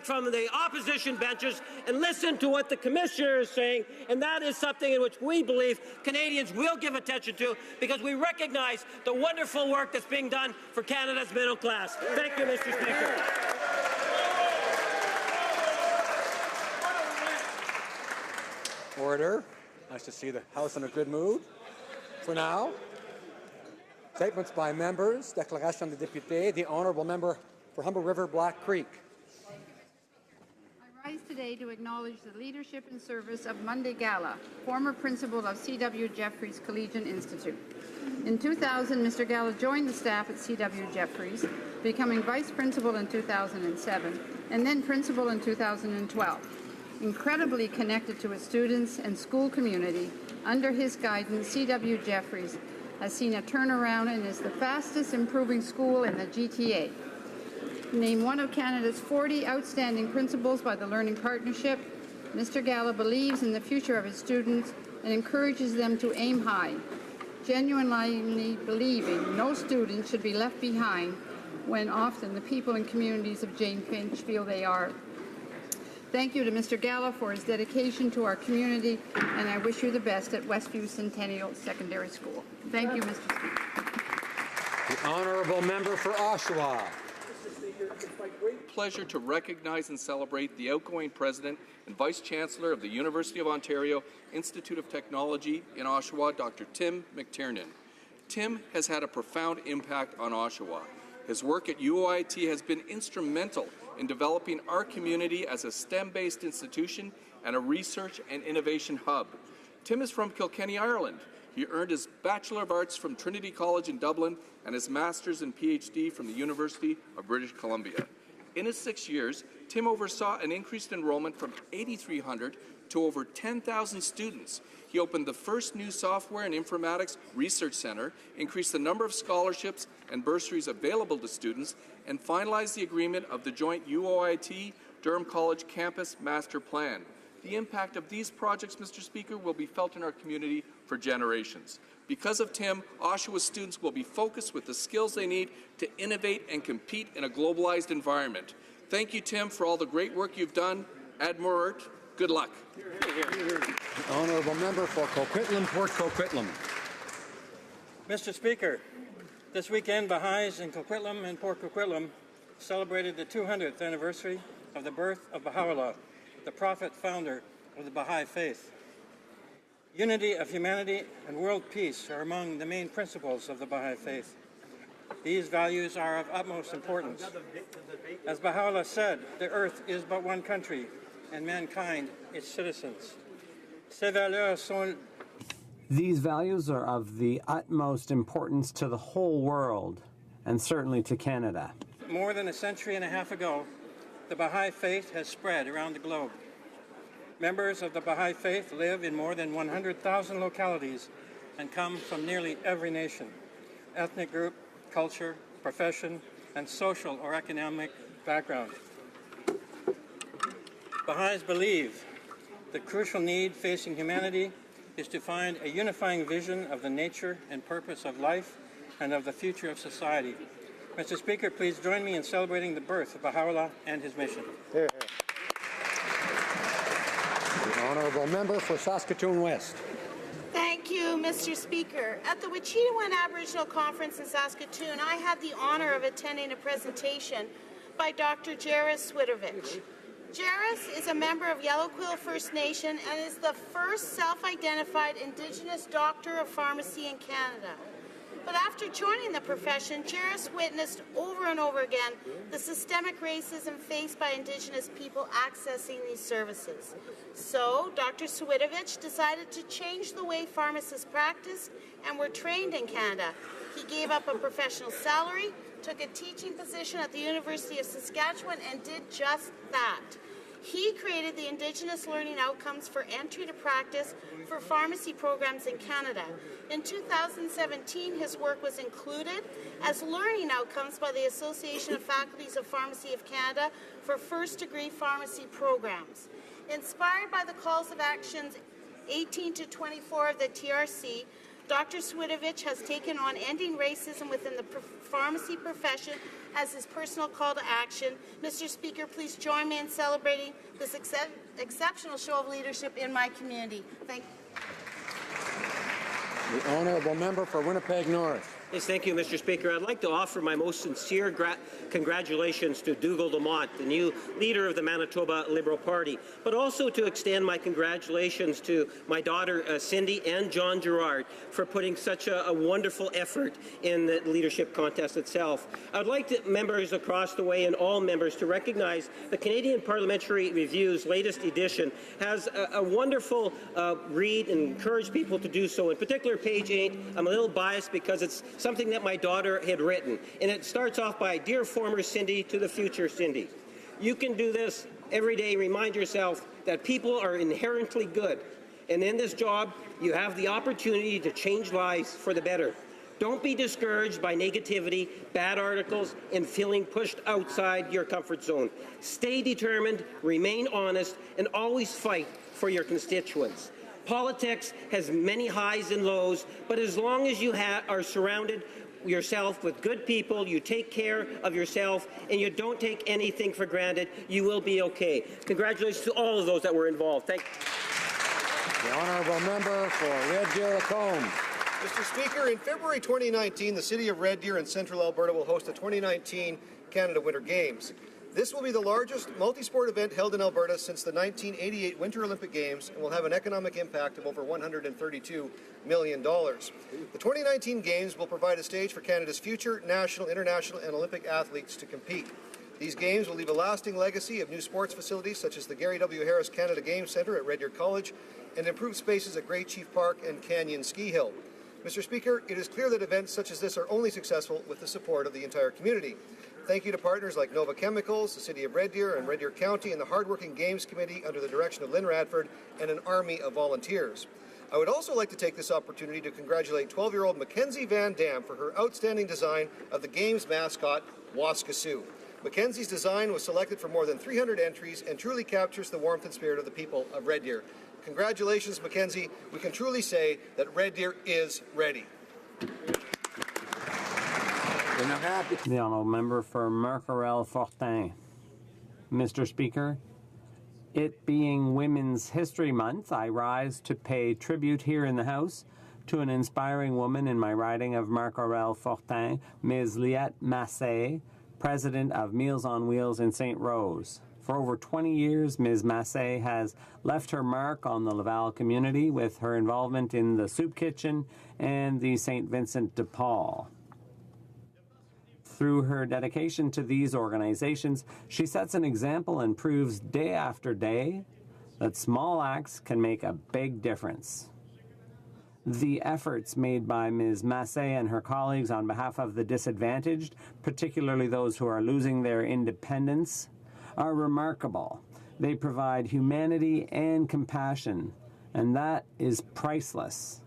from the opposition benches and listen to what the Commissioner is saying, and that is something in which we believe Canadians will give attention to, because we recognize the wonderful work that's being done for Canada's middle class. Thank you, Mr. Speaker. Order. Nice to see the House in a good mood. For now, statements by members. Déclaration des députés. The honourable member for Humber River, Black Creek. I rise today to acknowledge the leadership and service of Monday Gala, former principal of C.W. Jeffreys Collegiate Institute. In 2000, Mr. Gala joined the staff at C.W. Jeffreys, becoming vice principal in 2007, and then principal in 2012. Incredibly connected to his students and school community, under his guidance, C.W. Jeffreys has seen a turnaround and is the fastest improving school in the GTA. Named one of Canada's 40 outstanding principals by the Learning Partnership, Mr. Gala believes in the future of his students and encourages them to aim high, genuinely believing no student should be left behind when often the people and communities of Jane Finch feel they are. Thank you to Mr. Gala for his dedication to our community, and I wish you the best at Westview Centennial Secondary School. Thank you, Mr. Speaker. The honourable member for Oshawa. It's my great pleasure to recognize and celebrate the outgoing President and Vice Chancellor of the University of Ontario Institute of Technology in Oshawa, Dr. Tim McTiernan. Tim has had a profound impact on Oshawa. His work at UOIT has been instrumental in developing our community as a STEM-based institution and a research and innovation hub. Tim is from Kilkenny, Ireland. He earned his Bachelor of Arts from Trinity College in Dublin and his Master's and PhD from the University of British Columbia. In his 6 years, Tim oversaw an increased enrollment from 8,300 to over 10,000 students. He opened the first new software and informatics research center, increased the number of scholarships and bursaries available to students, and finalized the agreement of the joint UOIT Durham College Campus Master Plan. The impact of these projects, Mr. Speaker, will be felt in our community for generations. Because of Tim, Oshawa students will be focused with the skills they need to innovate and compete in a globalized environment. Thank you, Tim, for all the great work you've done. Admirat, good luck. The honourable member for Coquitlam, Port Coquitlam. Mr. Speaker, this weekend, Baha'is in Coquitlam and Port Coquitlam celebrated the 200th anniversary of the birth of Baha'u'llah, the prophet founder of the Baha'i faith. Unity of humanity and world peace are among the main principles of the Baha'i faith. These values are of utmost importance. As Baha'u'llah said, the earth is but one country, and mankind its citizens. These values are of the utmost importance to the whole world, and certainly to Canada. More than a century and a half ago, the Baha'i faith has spread around the globe. Members of the Baha'i faith live in more than 100,000 localities and come from nearly every nation, ethnic group, culture, profession, and social or economic background. Baha'is believe the crucial need facing humanity is to find a unifying vision of the nature and purpose of life and of the future of society. Mr. Speaker, please join me in celebrating the birth of Baha'u'llah and his mission. Here, here. The honourable member for Saskatoon West. Thank you, Mr. Speaker. At the Wichita Aboriginal Conference in Saskatoon, I had the honour of attending a presentation by Dr. Jairus Swidovich. Jairus is a member of Yellow Quill First Nation and is the first self-identified Indigenous doctor of pharmacy in Canada. But after joining the profession, Jairus witnessed over and over again the systemic racism faced by Indigenous people accessing these services. So, Dr. Swidovich decided to change the way pharmacists practiced and were trained in Canada. He gave up a professional salary, took a teaching position at the University of Saskatchewan, and did just that. He created the Indigenous Learning Outcomes for Entry to Practice for pharmacy programs in Canada. In 2017, his work was included as learning outcomes by the Association of Faculties of Pharmacy of Canada for first-degree pharmacy programs. Inspired by the calls of actions 18 to 24 of the TRC, Dr. Swidovich has taken on ending racism within the pharmacy profession as his personal call to action. Mr. Speaker, please join me in celebrating this exceptional show of leadership in my community. Thank you. The honourable member for Winnipeg North. Yes, thank you, Mr. Speaker. I'd like to offer my most sincere congratulations to Dougal Lamont, the new leader of the Manitoba Liberal Party, but also to extend my congratulations to my daughter Cindy and John Gerard for putting such a wonderful effort in the leadership contest itself. I would like members across the way and all members to recognize the Canadian Parliamentary Review's latest edition has a wonderful read and encourage people to do so. In particular, page 8, I'm a little biased because it's something that my daughter had written. And it starts off by, "Dear former Cindy to the future Cindy, you can do this every day. Remind yourself that people are inherently good. And in this job, you have the opportunity to change lives for the better. Don't be discouraged by negativity, bad articles, and feeling pushed outside your comfort zone. Stay determined, remain honest, and always fight for your constituents. Politics has many highs and lows, but as long as you are surrounded yourself with good people, you take care of yourself, and you don't take anything for granted, you will be okay." Congratulations to all of those that were involved. Thank you. The honourable member for Red Deer Lacombe. Mr. Speaker, in February 2019, the City of Red Deer in central Alberta will host the 2019 Canada Winter Games. This will be the largest multi-sport event held in Alberta since the 1988 Winter Olympic Games and will have an economic impact of over $132 million. The 2019 Games will provide a stage for Canada's future national, international, and Olympic athletes to compete. These Games will leave a lasting legacy of new sports facilities such as the Gary W. Harris Canada Games Centre at Red Deer College and improved spaces at Great Chief Park and Canyon Ski Hill. Mr. Speaker, it is clear that events such as this are only successful with the support of the entire community. Thank you to partners like Nova Chemicals, the City of Red Deer and Red Deer County, and the hardworking Games Committee under the direction of Lynn Radford and an army of volunteers. I would also like to take this opportunity to congratulate 12-year-old Mackenzie Van Dam for her outstanding design of the Games mascot, Waskasoo. Mackenzie's design was selected for more than 300 entries and truly captures the warmth and spirit of the people of Red Deer. Congratulations, Mackenzie. We can truly say that Red Deer is ready. The honourable member for Marquarel-Fortin. Mr. Speaker, it being Women's History Month, I rise to pay tribute here in the House to an inspiring woman in my riding of Marquarel-Fortin, Ms. Liette Massé, president of Meals on Wheels in St. Rose. For over 20 years, Ms. Massé has left her mark on the Laval community with her involvement in the Soup Kitchen and the St. Vincent de Paul. Through her dedication to these organizations, she sets an example and proves day after day that small acts can make a big difference. The efforts made by Ms. Massé and her colleagues on behalf of the disadvantaged, particularly those who are losing their independence, are remarkable. They provide humanity and compassion, and that is priceless.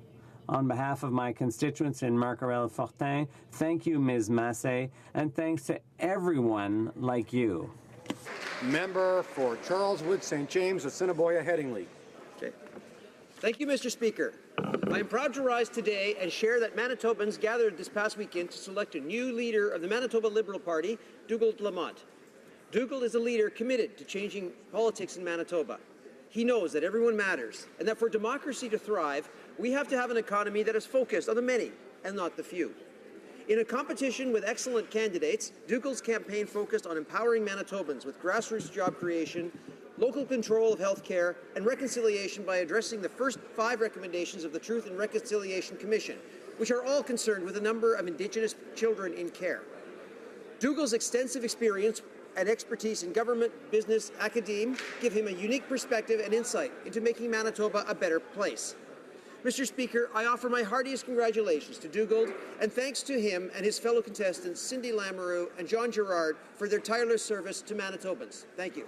On behalf of my constituents in Marquarel-Fortin, thank you, Ms. Massé, and thanks to everyone like you. Member for Charleswood, St. James, Assiniboia, Headingley. Okay. Thank you, Mr. Speaker. I am proud to rise today and share that Manitobans gathered this past weekend to select a new leader of the Manitoba Liberal Party, Dougal Lamont. Dougal is a leader committed to changing politics in Manitoba. He knows that everyone matters and that for democracy to thrive, we have to have an economy that is focused on the many and not the few. In a competition with excellent candidates, Dougal's campaign focused on empowering Manitobans with grassroots job creation, local control of health care, and reconciliation by addressing the first 5 recommendations of the Truth and Reconciliation Commission, which are all concerned with the number of Indigenous children in care. Dougal's extensive experience and expertise in government, business, academe give him a unique perspective and insight into making Manitoba a better place. Mr. Speaker, I offer my heartiest congratulations to Dougal and thanks to him and his fellow contestants Cindy Lamoureux and John Gerard for their tireless service to Manitobans. Thank you.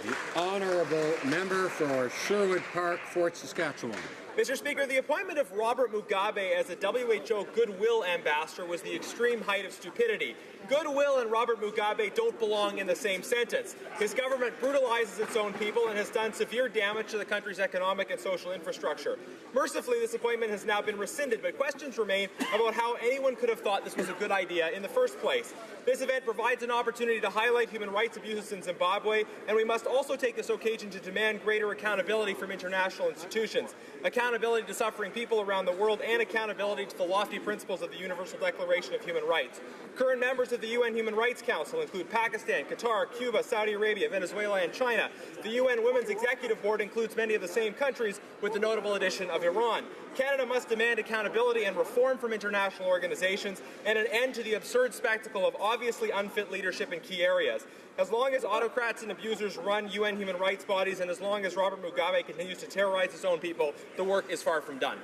The honourable member for Sherwood Park, Fort Saskatchewan. Mr. Speaker, the appointment of Robert Mugabe as a WHO Goodwill Ambassador was the extreme height of stupidity. Goodwill and Robert Mugabe don't belong in the same sentence. His government brutalizes its own people and has done severe damage to the country's economic and social infrastructure. Mercifully, this appointment has now been rescinded, but questions remain about how anyone could have thought this was a good idea in the first place. This event provides an opportunity to highlight human rights abuses in Zimbabwe, and we must also take this occasion to demand greater accountability from international institutions, accountability to suffering people around the world, and accountability to the lofty principles of the Universal Declaration of Human Rights. Current members of the UN Human Rights Council include Pakistan, Qatar, Cuba, Saudi Arabia, Venezuela, and China. The UN Women's Executive Board includes many of the same countries, with the notable addition of Iran. Canada must demand accountability and reform from international organizations and an end to the absurd spectacle of obviously unfit leadership in key areas. As long as autocrats and abusers run UN human rights bodies, and as long as Robert Mugabe continues to terrorize his own people, the work is far from done.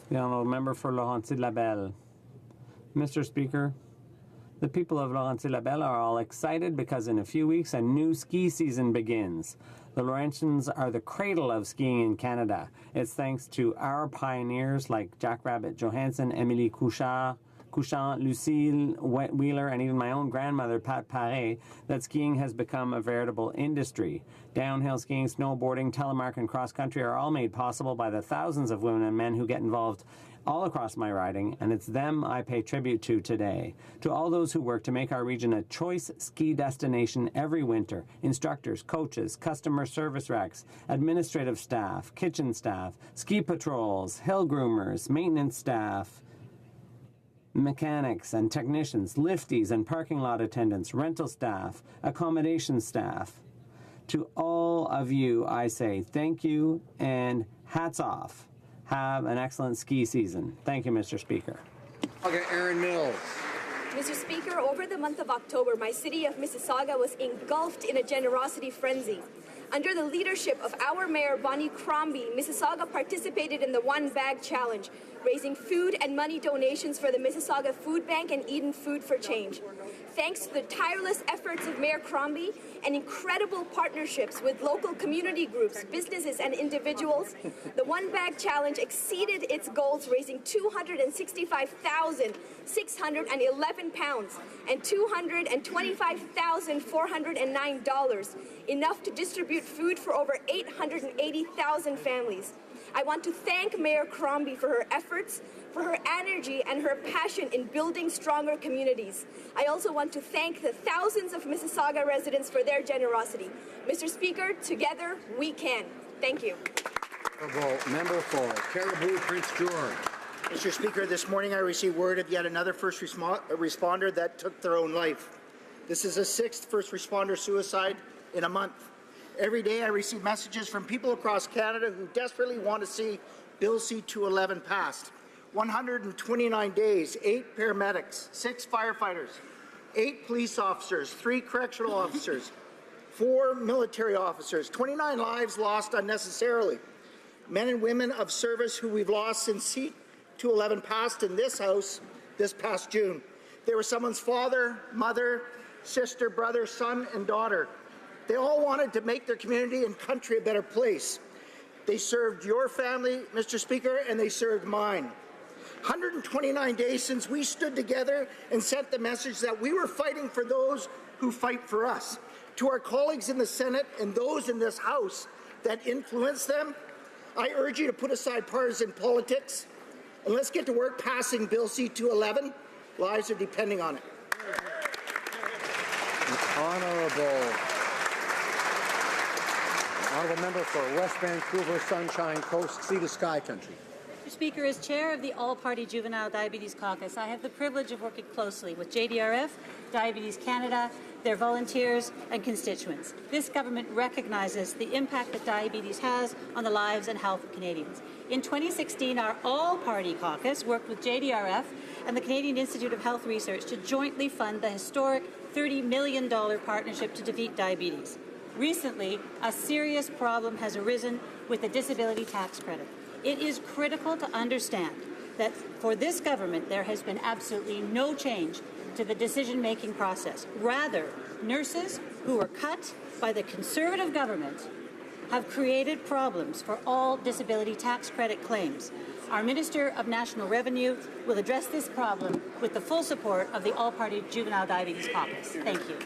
The honourable member for Laurentides-Labelle. Mr. Speaker, the people of Laurentides-Labelle are all excited because in a few weeks a new ski season begins. The Laurentians are the cradle of skiing in Canada. It's thanks to our pioneers like Jackrabbit Johansson, Émilie Couchant, Lucille Wheeler, and even my own grandmother, Pat Paré, that skiing has become a veritable industry. Downhill skiing, snowboarding, telemark, and cross-country are all made possible by the thousands of women and men who get involved all across my riding, and it's them I pay tribute to today. To all those who work to make our region a choice ski destination every winter, instructors, coaches, customer service reps, administrative staff, kitchen staff, ski patrols, hill groomers, maintenance staff, mechanics and technicians, lifties and parking lot attendants, rental staff, accommodation staff. To all of you, I say thank you and hats off. Have an excellent ski season. Thank you, Mr. Speaker. Okay, Aaron Mills. Mr. Speaker, over the month of October, my city of Mississauga was engulfed in a generosity frenzy. Under the leadership of our Mayor, Bonnie Crombie, Mississauga participated in the One Bag Challenge, raising food and money donations for the Mississauga Food Bank and Eden Food for Change. Thanks to the tireless efforts of Mayor Crombie and incredible partnerships with local community groups, businesses, and individuals, the One Bag Challenge exceeded its goals, raising £265,611 and $225,409, enough to distribute food for over 880,000 families. I want to thank Mayor Crombie for her efforts, for her energy, and her passion in building stronger communities. I also want to thank the thousands of Mississauga residents for their generosity. Mr. Speaker, together we can. Thank you. Honourable member for Caribou, Prince George. Mr. Speaker, this morning I received word of yet another first responder that took their own life. This is the 6th first responder suicide in a month. Every day I receive messages from people across Canada who desperately want to see Bill C-211 passed. 129 days, 8 paramedics, 6 firefighters, 8 police officers, 3 correctional officers, 4 military officers, 29 lives lost unnecessarily. Men and women of service who we've lost since C-211 passed in this House this past June. They were someone's father, mother, sister, brother, son, and daughter. They all wanted to make their community and country a better place. They served your family, Mr. Speaker, and they served mine. 129 days since we stood together and sent the message that we were fighting for those who fight for us. To our colleagues in the Senate and those in this House that influence them, I urge you to put aside partisan politics and let's get to work passing Bill C-211. Lives are depending on it. Honourable member for West Vancouver, Sunshine Coast, Sea to Sky Country. Mr. Speaker, as chair of the All-Party Juvenile Diabetes Caucus, I have the privilege of working closely with JDRF, Diabetes Canada, their volunteers and constituents. This government recognizes the impact that diabetes has on the lives and health of Canadians. In 2016, our All-Party Caucus worked with JDRF and the Canadian Institute of Health Research to jointly fund the historic $30 million partnership to defeat diabetes. Recently, a serious problem has arisen with the disability tax credit. It is critical to understand that for this government, there has been absolutely no change to the decision-making process. Rather, nurses who were cut by the Conservative government have created problems for all disability tax credit claims. Our Minister of National Revenue will address this problem with the full support of the All-Party Juvenile Diabetes Caucus. Thank you.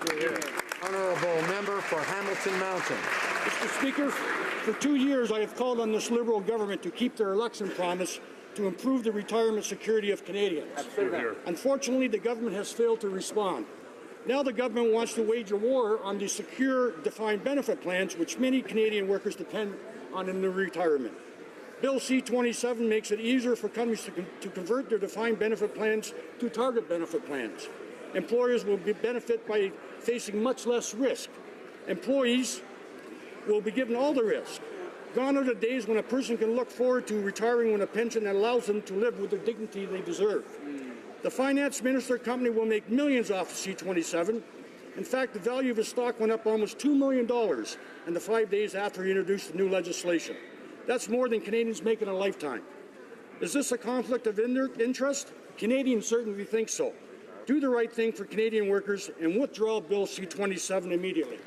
Honourable member for Hamilton Mountain. Mr. Speaker, for 2 years I have called on this Liberal government to keep their election promise to improve the retirement security of Canadians. Unfortunately, the government has failed to respond. Now the government wants to wage a war on the secure defined benefit plans which many Canadian workers depend on in their retirement. Bill C-27 makes it easier for companies to convert their defined benefit plans to target benefit plans. Employers will benefit by facing much less risk. Employees will be given all the risk. Gone are the days when a person can look forward to retiring with a pension that allows them to live with the dignity they deserve. The finance minister company will make millions off of C-27. In fact, the value of his stock went up almost $2 million in the 5 days after he introduced the new legislation. That's more than Canadians make in a lifetime. Is this a conflict of interest? Canadians certainly think so. Do the right thing for Canadian workers and withdraw Bill C-27 immediately.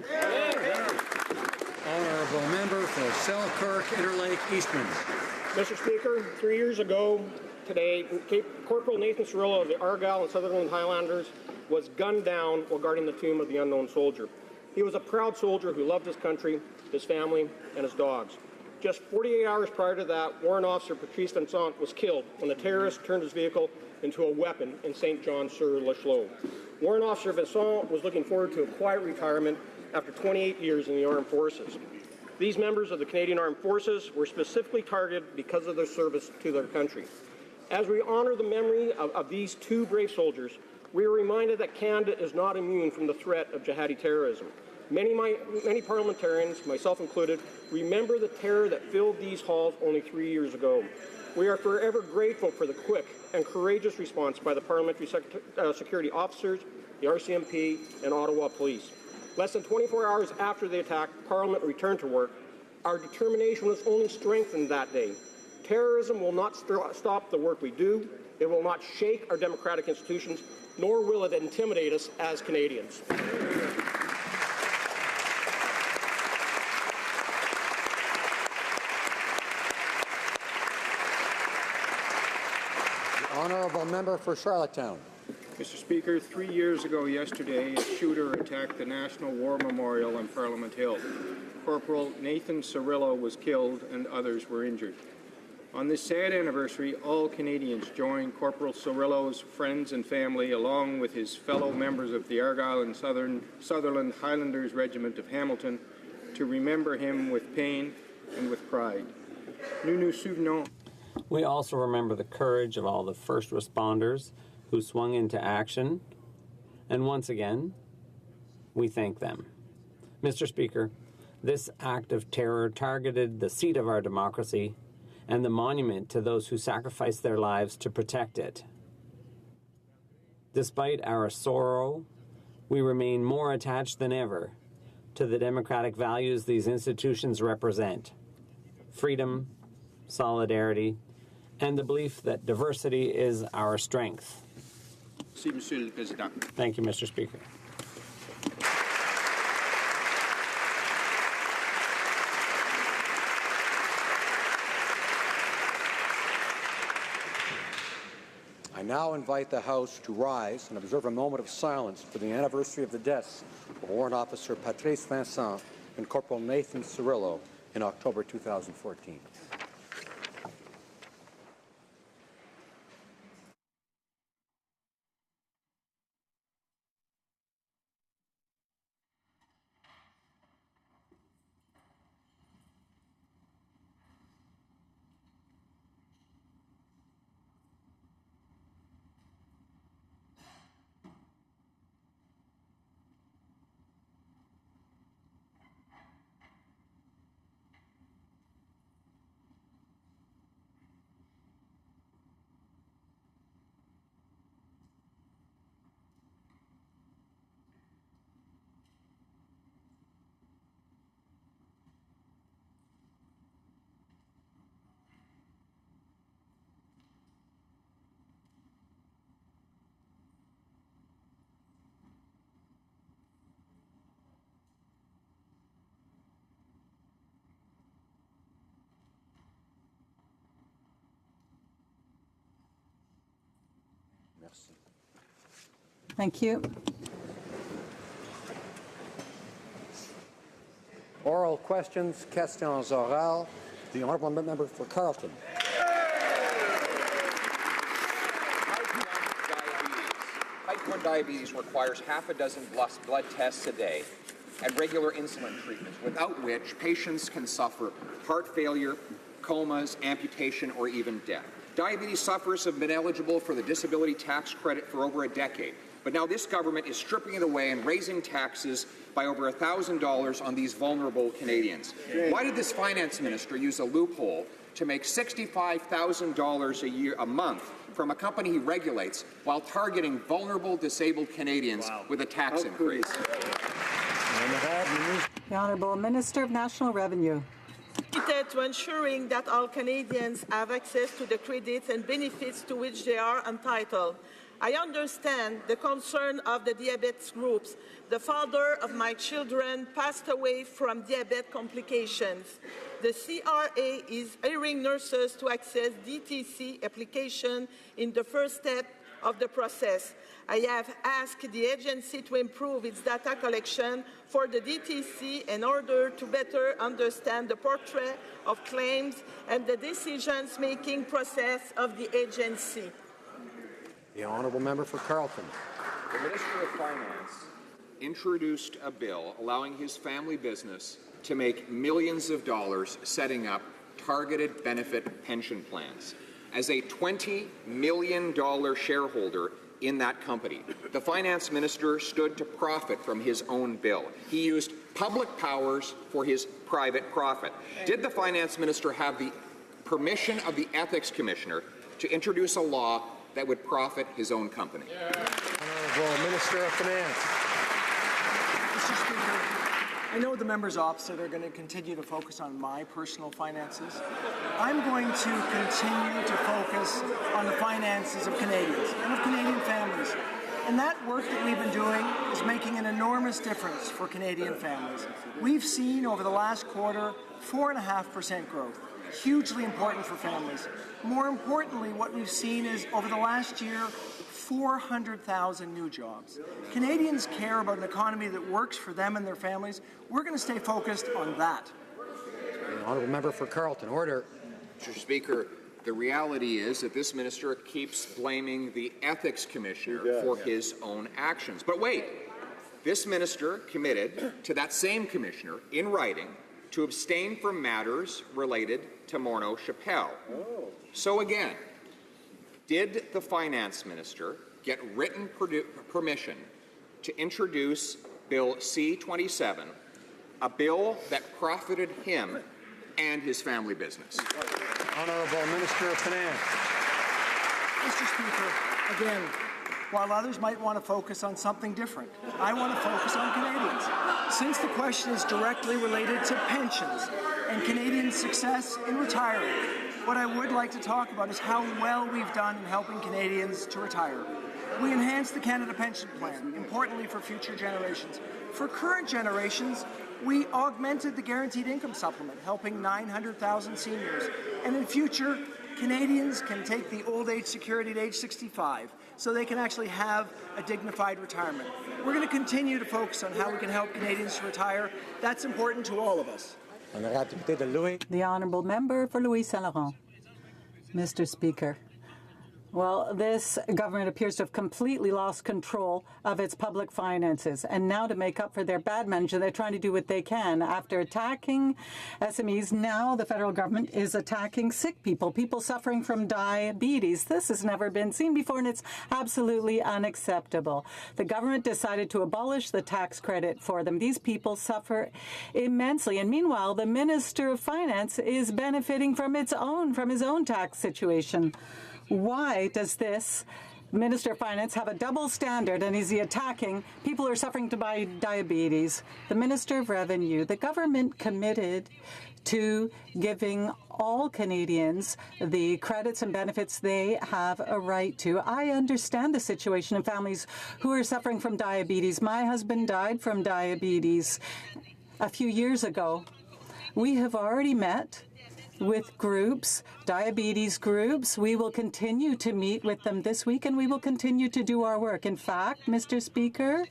Honourable member for Selkirk, Interlake, Eastman. Mr. Speaker, 3 years ago today, Corporal Nathan Cirillo of the Argyll and Sutherland Highlanders was gunned down while guarding the tomb of the unknown soldier. He was a proud soldier who loved his country, his family, and his dogs. Just 48 hours prior to that, Warrant Officer Patrice Vincent was killed when the terrorist turned his vehicle into a weapon in St. John-sur-Lachelot. Warrant Officer Vincent was looking forward to a quiet retirement after 28 years in the armed forces. These members of the Canadian Armed Forces were specifically targeted because of their service to their country. As we honor the memory of these two brave soldiers, we are reminded that Canada is not immune from the threat of jihadi terrorism. Many parliamentarians, myself included, remember the terror that filled these halls only 3 years ago. We are forever grateful for the quick and courageous response by the parliamentary security officers, the RCMP, and Ottawa Police. Less than 24 hours after the attack, Parliament returned to work. Our determination was only strengthened that day. Terrorism will not stop the work we do. It will not shake our democratic institutions, nor will it intimidate us as Canadians. Honourable member for Charlottetown. Mr. Speaker, 3 years ago yesterday, a shooter attacked the National War Memorial on Parliament Hill. Corporal Nathan Cirillo was killed and others were injured. On this sad anniversary, all Canadians join Corporal Cirillo's friends and family, along with his fellow members of the Argyll and Sutherland Highlanders Regiment of Hamilton, to remember him with pain and with pride. Nous nous souvenons. We also remember the courage of all the first responders who swung into action, and once again, we thank them. Mr. Speaker, this act of terror targeted the seat of our democracy and the monument to those who sacrificed their lives to protect it. Despite our sorrow, we remain more attached than ever to the democratic values these institutions represent: freedom, solidarity, and the belief that diversity is our strength. Monsieur le Président. Thank you, Mr. Speaker. I now invite the House to rise and observe a moment of silence for the anniversary of the deaths of Warrant Officer Patrice Vincent and Corporal Nathan Cirillo in October 2014. Thank you. Oral questions, questions orales. The honourable member for Carleton. Type 1 diabetes requires half a dozen blood tests a day and regular insulin treatments, without which patients can suffer heart failure, comas, amputation, or even death. Diabetes sufferers have been eligible for the disability tax credit for over a decade, but now this government is stripping it away and raising taxes by over $1,000 on these vulnerable Canadians. Why did this finance minister use a loophole to make $65,000 a month from a company he regulates while targeting vulnerable disabled Canadians with a tax increase? The Honourable Minister of National Revenue. Committed to ensuring that all Canadians have access to the credits and benefits to which they are entitled. I understand the concern of the diabetes groups. The father of my children passed away from diabetes complications. The CRA is hiring nurses to access DTC application in the first step of the process. I have asked the agency to improve its data collection for the DTC in order to better understand the portrait of claims and the decision-making process of the agency. The honourable member for Carleton. The Minister of Finance introduced a bill allowing his family business to make millions of dollars setting up targeted benefit pension plans. As a $20 million shareholder in that company, the finance minister stood to profit from his own bill. He used public powers for his private profit. Did the finance minister have the permission of the ethics commissioner to introduce a law that would profit his own company? Honourable Minister of Finance. Mr. Speaker, I know the members opposite are going to continue to focus on my personal finances. I'm going to continue to focus on the finances of Canadians and of Canadian families. And that work that we've been doing is making an enormous difference for Canadian families. We've seen over the last quarter 4.5% growth, hugely important for families. More importantly, what we've seen is over the last year, 400,000 new jobs. Canadians care about an economy that works for them and their families. We're going to stay focused on that. The honourable member for Carleton. Order. Mr. Speaker, the reality is that this minister keeps blaming the ethics commissioner for his own actions. But wait, this minister committed to that same commissioner in writing to abstain from matters related to Morneau Chappelle. So again, did the finance minister get written permission to introduce Bill C-27, a bill that profited him and his family business? Honourable Minister of Finance. Mr. Speaker, again, while others might want to focus on something different, I want to focus on Canadians. Since the question is directly related to pensions and Canadian success in retiring, what I would like to talk about is how well we've done in helping Canadians to retire. We enhanced the Canada Pension Plan, importantly for future generations. For current generations, we augmented the Guaranteed Income Supplement, helping 900,000 seniors. And in future, Canadians can take the old age security at age 65, so they can actually have a dignified retirement. We're going to continue to focus on how we can help Canadians to retire. That's important to all of us. The honourable member for Louis Saint Laurent. Mr. Speaker, well, this government appears to have completely lost control of its public finances. And now to make up for their bad management, they're trying to do what they can. After attacking SMEs, now the federal government is attacking sick people, people suffering from diabetes. This has never been seen before, and it's absolutely unacceptable. The government decided to abolish the tax credit for them. These people suffer immensely. And meanwhile, the Minister of Finance is benefiting from his own tax situation. Why does this Minister of Finance have a double standard, and is he attacking people who are suffering by diabetes? The Minister of Revenue, the government committed to giving all Canadians the credits and benefits they have a right to. I understand the situation of families who are suffering from diabetes. My husband died from diabetes a few years ago. We have already met with groups, diabetes groups. We will continue to meet with them this week, and we will continue to do our work. In fact, Mr. Speaker,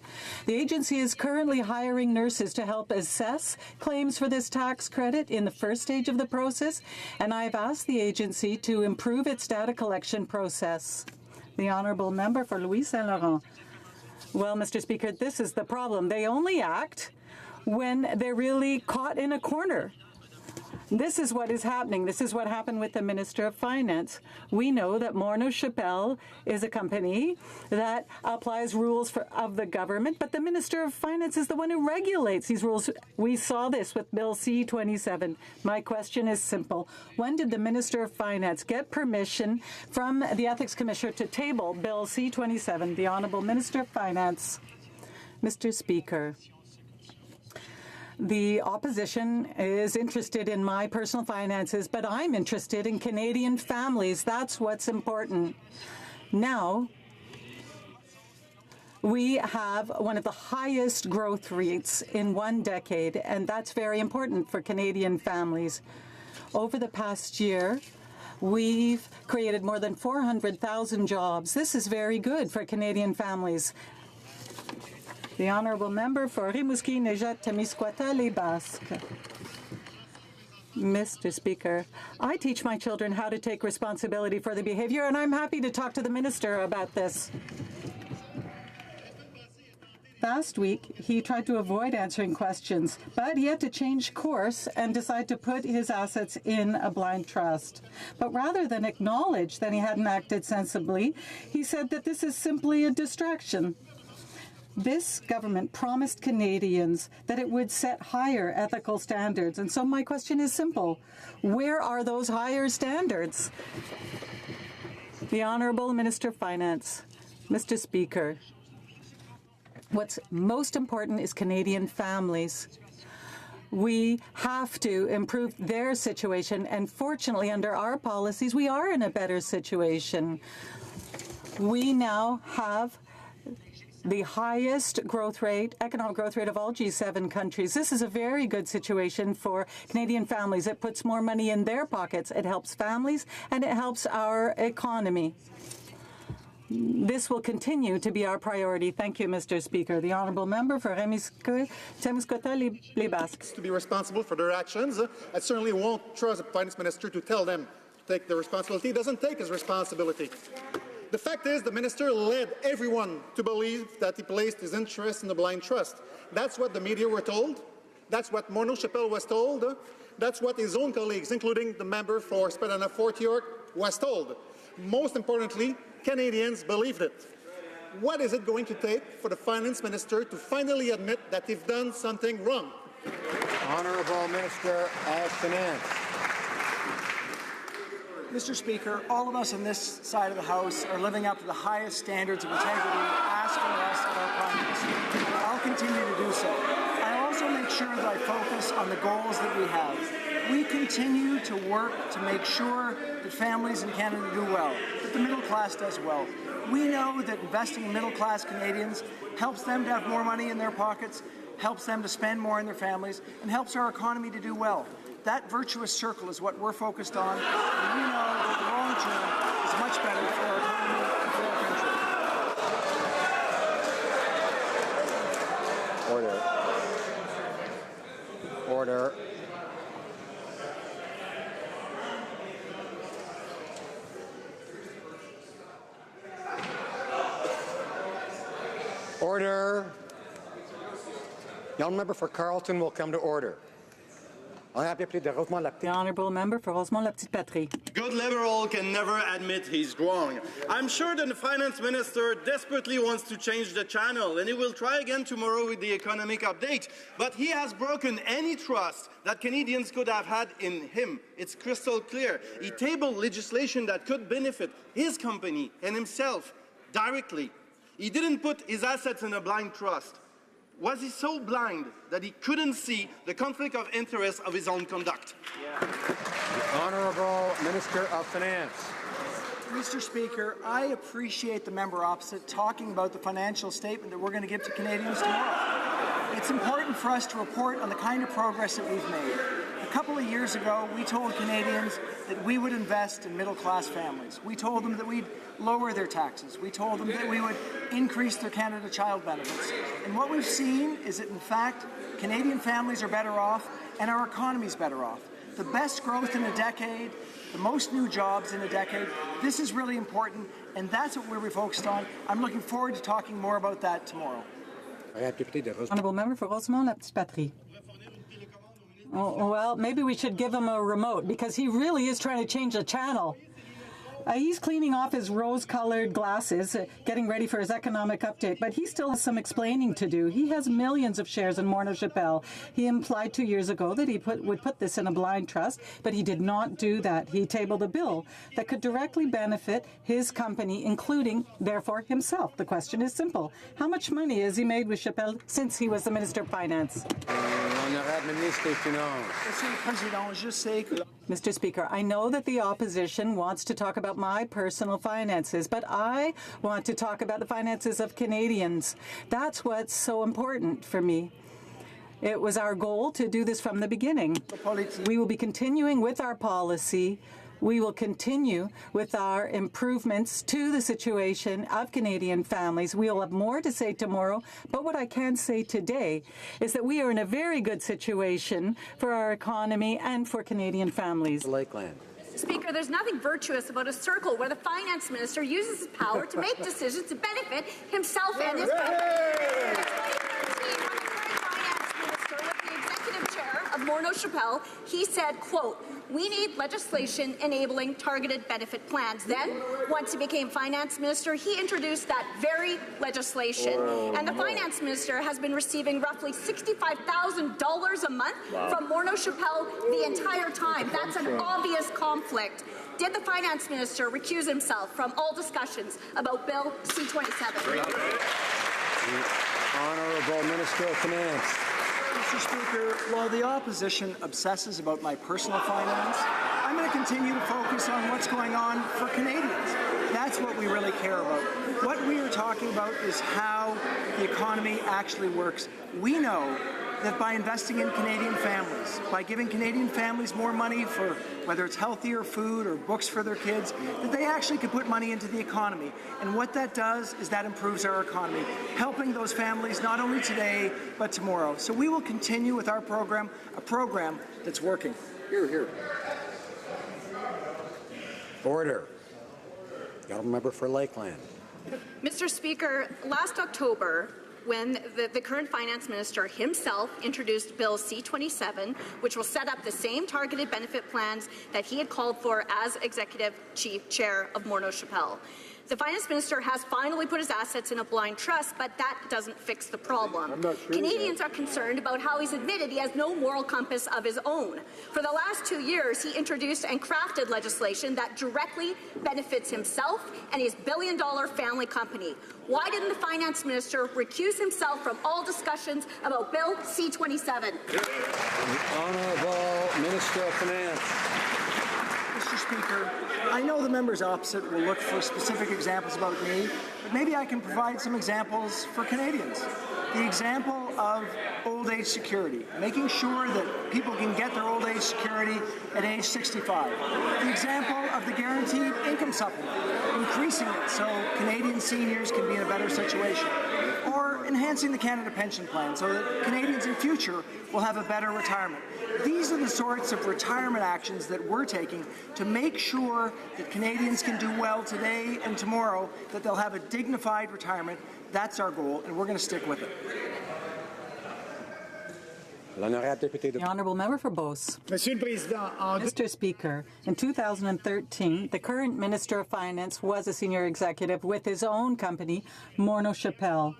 the agency is currently hiring nurses to help assess claims for this tax credit in the first stage of the process, and I've asked the agency to improve its data collection process. The honourable member for Louis Saint Laurent. Well, Mr. Speaker, this is the problem. They only act when they're really caught in a corner. This is what is happening. This is what happened with the Minister of Finance. We know that Morneau Chappelle is a company that applies rules of the government, but the Minister of Finance is the one who regulates these rules. We saw this with Bill C-27. My question is simple. When did the Minister of Finance get permission from the Ethics Commissioner to table Bill C-27? The Honourable Minister of Finance. Mr. Speaker. The opposition is interested in my personal finances, but I'm interested in Canadian families. That's what's important. Now, we have one of the highest growth rates in one decade, and that's very important for Canadian families. Over the past year, we've created more than 400,000 jobs. This is very good for Canadian families. The honourable member for Rimouski, Nejat, Témiscouata, Les Basques. Mr. Speaker, I teach my children how to take responsibility for their behaviour, and I'm happy to talk to the minister about this. Last week, he tried to avoid answering questions, but he had to change course and decide to put his assets in a blind trust. But rather than acknowledge that he hadn't acted sensibly, he said that this is simply a distraction. This government promised Canadians that it would set higher ethical standards. And so my question is simple. Where are those higher standards? The Honourable Minister of Finance. Mr. Speaker, what's most important is Canadian families. We have to improve their situation. And fortunately, under our policies, we are in a better situation. We now have the highest growth rate, economic growth rate of all G7 countries. This is a very good situation for Canadian families. It puts more money in their pockets. It helps families and it helps our economy. This will continue to be our priority. Thank you, Mr. Speaker. The honourable member for Témiscouata, Les Basques. To be responsible for their actions. I certainly won't trust the finance minister to tell them to take the responsibility. He doesn't take his responsibility. The fact is, the minister led everyone to believe that he placed his interest in the blind trust. That's what the media were told. That's what Morneau Chappelle was told. That's what his own colleagues, including the member for Spadina Fort York, was told. Most importantly, Canadians believed it. What is it going to take for the finance minister to finally admit that they've done something wrong? Honourable Minister of Finance. Mr. Speaker, all of us on this side of the House are living up to the highest standards of integrity asked of us of our Prime Minister. I'll continue to do so. I also make sure that I focus on the goals that we have. We continue to work to make sure that families in Canada do well, that the middle class does well. We know that investing in middle-class Canadians helps them to have more money in their pockets, helps them to spend more in their families, and helps our economy to do well. That virtuous circle is what we're focused on, and we know that the long term is much better for our economy and for our country. Order. Order. Young member for Carleton will come to order. The honourable member for Rosemont-la-Petite-Patrie. Good Liberal can never admit he's wrong. I'm sure that the finance minister desperately wants to change the channel, and he will try again tomorrow with the economic update. But he has broken any trust that Canadians could have had in him. It's crystal clear. He tabled legislation that could benefit his company and himself directly. He didn't put his assets in a blind trust. Was he so blind that he couldn't see the conflict of interest of his own conduct? The Honourable Minister of Finance. Mr. Speaker, I appreciate the member opposite talking about the financial statement that we're going to give to Canadians tomorrow. It's important for us to report on the kind of progress that we've made. A couple of years ago, we told Canadians that we would invest in middle-class families. We told them that we'd lower their taxes. We told them that we would increase their Canada Child benefits. And what we've seen is that, in fact, Canadian families are better off and our economy's better off. The best growth in a decade, the most new jobs in a decade. This is really important, and that's what we're focused on. I'm looking forward to talking more about that tomorrow. Honourable Member for Rosemont, La Petite Patrie. Oh, well, maybe we should give him a remote because he really is trying to change the channel. He's cleaning off his rose-colored glasses, getting ready for his economic update, but he still has some explaining to do. He has millions of shares in Morneau Shepell. He implied 2 years ago that he would put this in a blind trust, but he did not do that. He tabled a bill that could directly benefit his company, including, therefore, himself. The question is simple. How much money has he made with Shepell since he was the Minister of Finance? Mr. Speaker, I know that the opposition wants to talk about my personal finances, but I want to talk about the finances of Canadians. That's what's so important for me. It was our goal to do this from the beginning. We will be continuing with our policy. We will continue with our improvements to the situation of Canadian families. We will have more to say tomorrow, but what I can say today is that we are in a very good situation for our economy and for Canadian families. Lakeland. Speaker, there's nothing virtuous about a circle where the finance minister uses his power to make decisions to benefit himself and his company. Of Morneau Shepell, he said, quote, "We need legislation enabling targeted benefit plans." Then, once he became finance minister, he introduced that very legislation. And the finance minister has been receiving roughly $65,000 a month from Morneau Shepell the entire time. That's an obvious conflict. Did the finance minister recuse himself from all discussions about Bill C-27? Honourable Minister of Finance. Mr. Speaker, while the opposition obsesses about my personal finance, I'm going to continue to focus on what's going on for Canadians. That's what we really care about. What we are talking about is how the economy actually works. We know that by investing in Canadian families, by giving Canadian families more money for whether it's healthier food or books for their kids, that they actually could put money into the economy. And what that does is that improves our economy, helping those families not only today, but tomorrow. So we will continue with our program, a program that's working. Here, here. Order. The honourable member for Lakeland. Mr. Speaker, last October, when the current finance minister himself introduced Bill C-27, which will set up the same targeted benefit plans that he had called for as executive chief chair of Morneau Shepell. The finance minister has finally put his assets in a blind trust, but that doesn't fix the problem. Canadians are concerned about how he's admitted he has no moral compass of his own. For the last 2 years, he introduced and crafted legislation that directly benefits himself and his billion-dollar family company. Why didn't the finance minister recuse himself from all discussions about Bill C-27? Honourable Minister of Finance. Mr. Speaker, I know the members opposite will look for specific examples about me, but maybe I can provide some examples for Canadians. The example of old age security, making sure that people can get their old age security at age 65. The example of the guaranteed income supplement, increasing it so Canadian seniors can be in a better situation. Or enhancing the Canada Pension Plan so that Canadians in future will have a better retirement. These are the sorts of retirement actions that we're taking to make sure that Canadians can do well today and tomorrow, that they'll have a dignified retirement. That's our goal, and we're going to stick with it. The Honourable Member for Beauce. Mr. Speaker, in 2013, the current Minister of Finance was a senior executive with his own company, Morneau Shepell.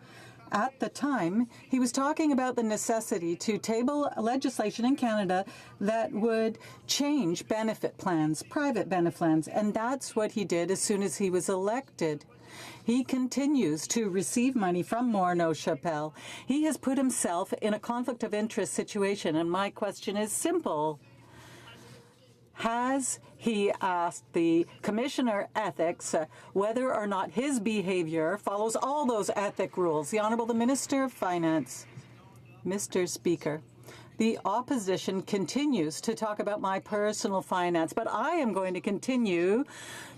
At the time, he was talking about the necessity to table legislation in Canada that would change benefit plans, private benefit plans, and that's what he did as soon as he was elected. He continues to receive money from Morneau Shepell. He has put himself in a conflict of interest situation, and my question is simple. Has he asked the Commissioner Ethics whether or not his behavior follows all those ethic rules? The Honourable the Minister of Finance. Mr. Speaker, The opposition continues to talk about my personal finance, but I am going to continue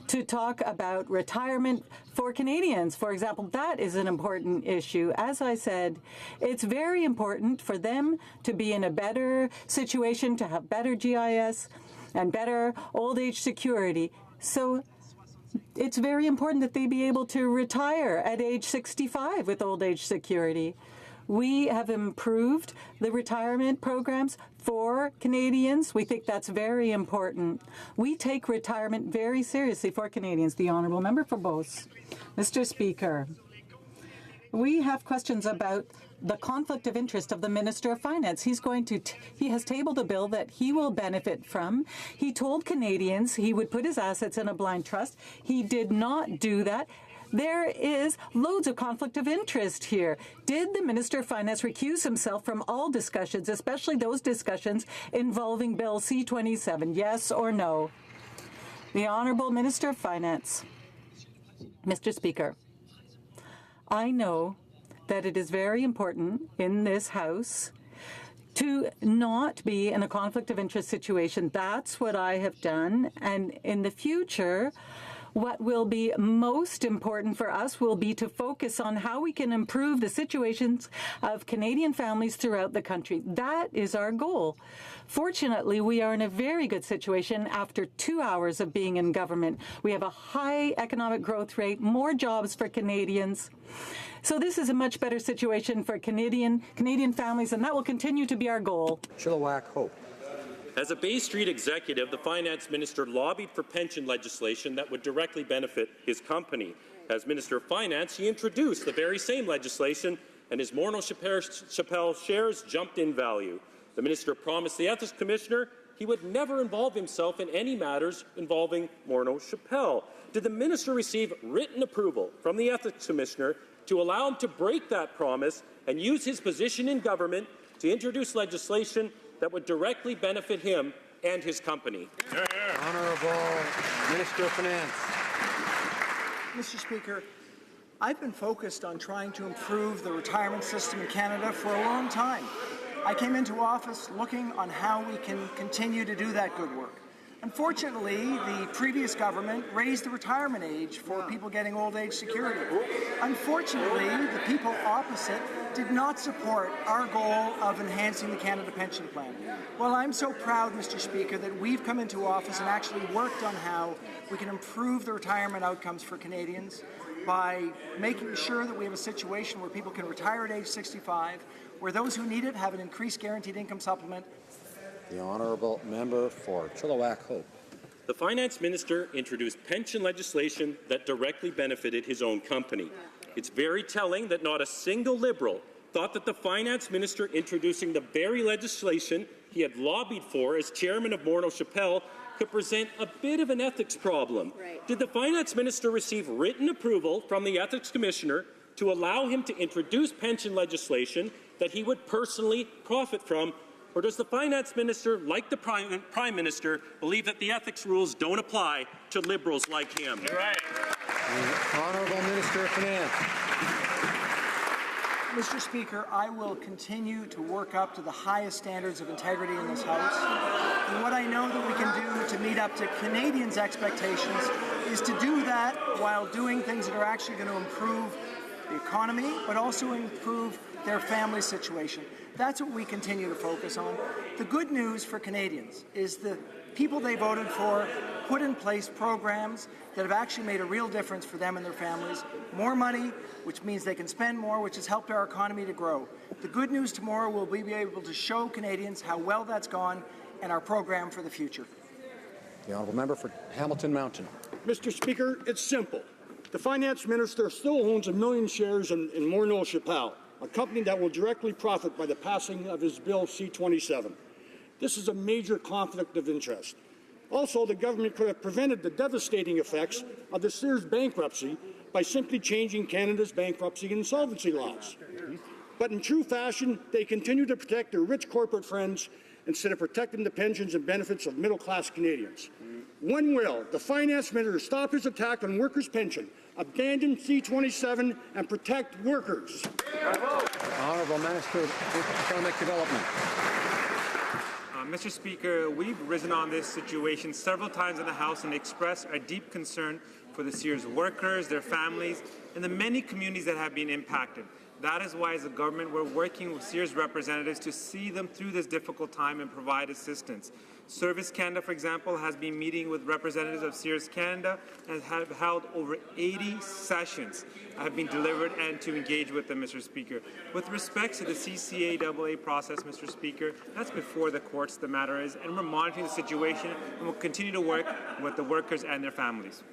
to talk about retirement for Canadians. For example, that is an important issue. As I said, it's very important for them to be in a better situation, to have better GIS and better old age security. So it's very important that they be able to retire at age 65 with old age security. We have improved the retirement programs for Canadians. We think that's very important. We take retirement very seriously for Canadians. The Honourable Member for Beauce. Mr. Speaker, we have questions about the conflict of interest of the Minister of Finance. He has tabled a bill that he will benefit from. He told Canadians he would put his assets in a blind trust. He did not do that. There is loads of conflict of interest here. Did the Minister of Finance recuse himself from all discussions, especially those discussions involving Bill C-27? Yes or no? The Honourable Minister of Finance. Mr. Speaker, I know that it is very important in this House to not be in a conflict of interest situation. That's what I have done. And in the future, what will be most important for us will be to focus on how we can improve the situations of Canadian families throughout the country. That is our goal. Fortunately, we are in a very good situation after 2 hours of being in government. We have a high economic growth rate, more jobs for Canadians. So this is a much better situation for Canadian families, and that will continue to be our goal. Chilliwack Hope. As a Bay Street executive, the finance minister lobbied for pension legislation that would directly benefit his company. As Minister of Finance, he introduced the very same legislation, and his Morneau-Chapelle shares jumped in value. The minister promised the Ethics Commissioner he would never involve himself in any matters involving Morneau-Chapelle. Did the minister receive written approval from the Ethics Commissioner to allow him to break that promise and use his position in government to introduce legislation that would directly benefit him and his company? Honourable Minister of Finance. Mr. Speaker, I've been focused on trying to improve the retirement system in Canada for a long time. I came into office looking on how we can continue to do that good work. Unfortunately, the previous government raised the retirement age for people getting old age security. Unfortunately, the people opposite did not support our goal of enhancing the Canada Pension Plan. Well, I'm so proud, Mr. Speaker, that we've come into office and actually worked on how we can improve the retirement outcomes for Canadians by making sure that we have a situation where people can retire at age 65, where those who need it have an increased guaranteed income supplement. The Honourable Member for Chilliwack Hope. The finance minister introduced pension legislation that directly benefited his own company. It's very telling that not a single Liberal thought that the finance minister introducing the very legislation he had lobbied for as chairman of Morneau-Chapelle could present a bit of an ethics problem. Right. Did the finance minister receive written approval from the ethics commissioner to allow him to introduce pension legislation that he would personally profit from? Or does the finance minister, like the prime minister, believe that the ethics rules don't apply to Liberals like him? Right. The Honourable Minister of Finance. Mr. Speaker, I will continue to work up to the highest standards of integrity in this House. And what I know that we can do to meet up to Canadians' expectations is to do that while doing things that are actually going to improve the economy, but also improve their family situation. That's what we continue to focus on. The good news for Canadians is the people they voted for put in place programs that have actually made a real difference for them and their families. More money, which means they can spend more, which has helped our economy to grow. The good news tomorrow will be able to show Canadians how well that's gone and our program for the future. The Honourable Member for Hamilton Mountain. Mr. Speaker, it's simple. The finance minister still owns 1 million shares in Morneau-Chapelle, a company that will directly profit by the passing of his Bill C-27. This is a major conflict of interest. Also, the government could have prevented the devastating effects of the Sears bankruptcy by simply changing Canada's bankruptcy and insolvency laws. But in true fashion, they continue to protect their rich corporate friends instead of protecting the pensions and benefits of middle-class Canadians. When will the finance minister stop his attack on workers' pension, abandon C-27, and protect workers? Honourable Honourable Minister of Economic Development. Mr. Speaker, we've risen on this situation several times in the House and expressed our deep concern for the Sears workers, their families, and the many communities that have been impacted. That is why, as a government, we're working with Sears representatives to see them through this difficult time and provide assistance. Service Canada, for example, has been meeting with representatives of Sears Canada and have held over 80 sessions have been delivered and to engage with them, Mr. Speaker. With respect to the CCAA process, Mr. Speaker, that's before the courts the matter is, and we're monitoring the situation and will continue to work with the workers and their families.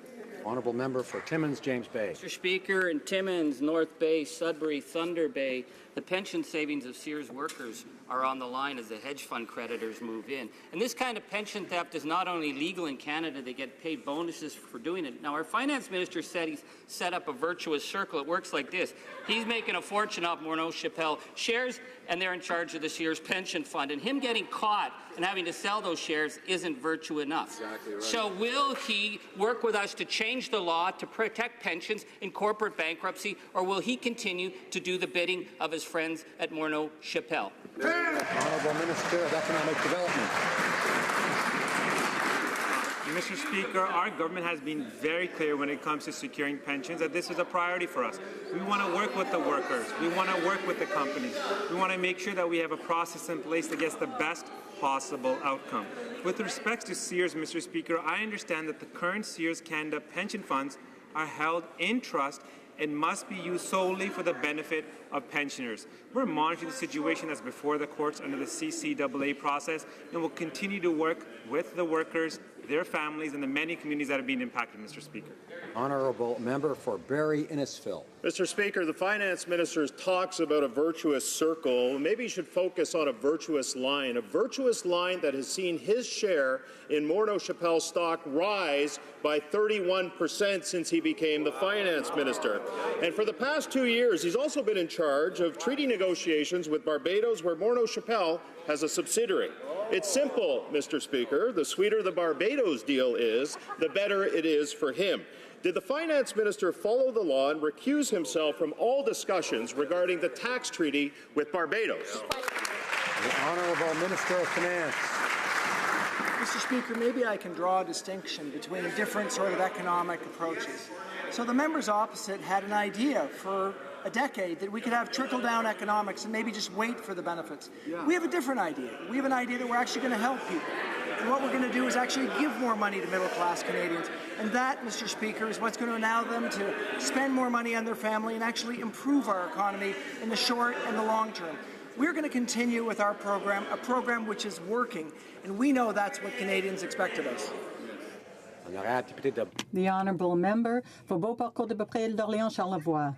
Honourable Member for Timmins, James Bay. Mr. Speaker, in Timmins, North Bay, Sudbury, Thunder Bay, the pension savings of Sears workers are on the line as the hedge fund creditors move in. And this kind of pension theft is not only legal in Canada, they get paid bonuses for doing it. Now, our finance minister said he's set up a virtuous circle. It works like this. He's making a fortune off Morneau Chappelle shares, and they're in charge of the Sears pension fund. And him getting caught and having to sell those shares isn't virtue enough. Exactly right. So will he work with us to change the law to protect pensions in corporate bankruptcy, or will he continue to do the bidding of his friends at Morneau Chappelle? Honourable Minister of Economic Development. Mr. Speaker, our government has been very clear when it comes to securing pensions that this is a priority for us. We want to work with the workers. We want to work with the companies. We want to make sure that we have a process in place that gets the best possible outcome. With respect to Sears, Mr. Speaker, I understand that the current Sears Canada pension funds are held in trust and must be used solely for the benefit of pensioners. We're monitoring the situation that's before the courts under the CCAA process, and will continue to work with the workers, their families, and the many communities that have been impacted, Mr. Speaker. Honourable Member for Barrie Innisfil. Mr. Speaker, the Finance Minister talks about a virtuous circle. Maybe he should focus on a virtuous line that has seen his share in Morneau Chappelle stock rise by 31% since he became the Finance Minister. And for the past 2 years, he's also been in charge of treaty negotiations with Barbados, where Morneau Chappelle has a subsidiary. It's simple, Mr. Speaker. The sweeter the Barbados deal is, the better it is for him. Did the Finance Minister follow the law and recuse himself from all discussions regarding the tax treaty with Barbados? The Honourable Minister of Finance. Mr. Speaker, maybe I can draw a distinction between different sort of economic approaches. So the members opposite had an idea for a decade that we could have trickle-down economics and maybe just wait for the benefits. Yeah. We have a different idea. We have an idea that we're actually going to help people. And what we're going to do is actually give more money to middle-class Canadians. And that, Mr. Speaker, is what's going to allow them to spend more money on their family and actually improve our economy in the short and the long term. We're going to continue with our program, a program which is working, and we know that's what Canadians expect of us. The Honourable Member for Beauport-Côte-de-Beaupré, d'Orléans-Charlevoix.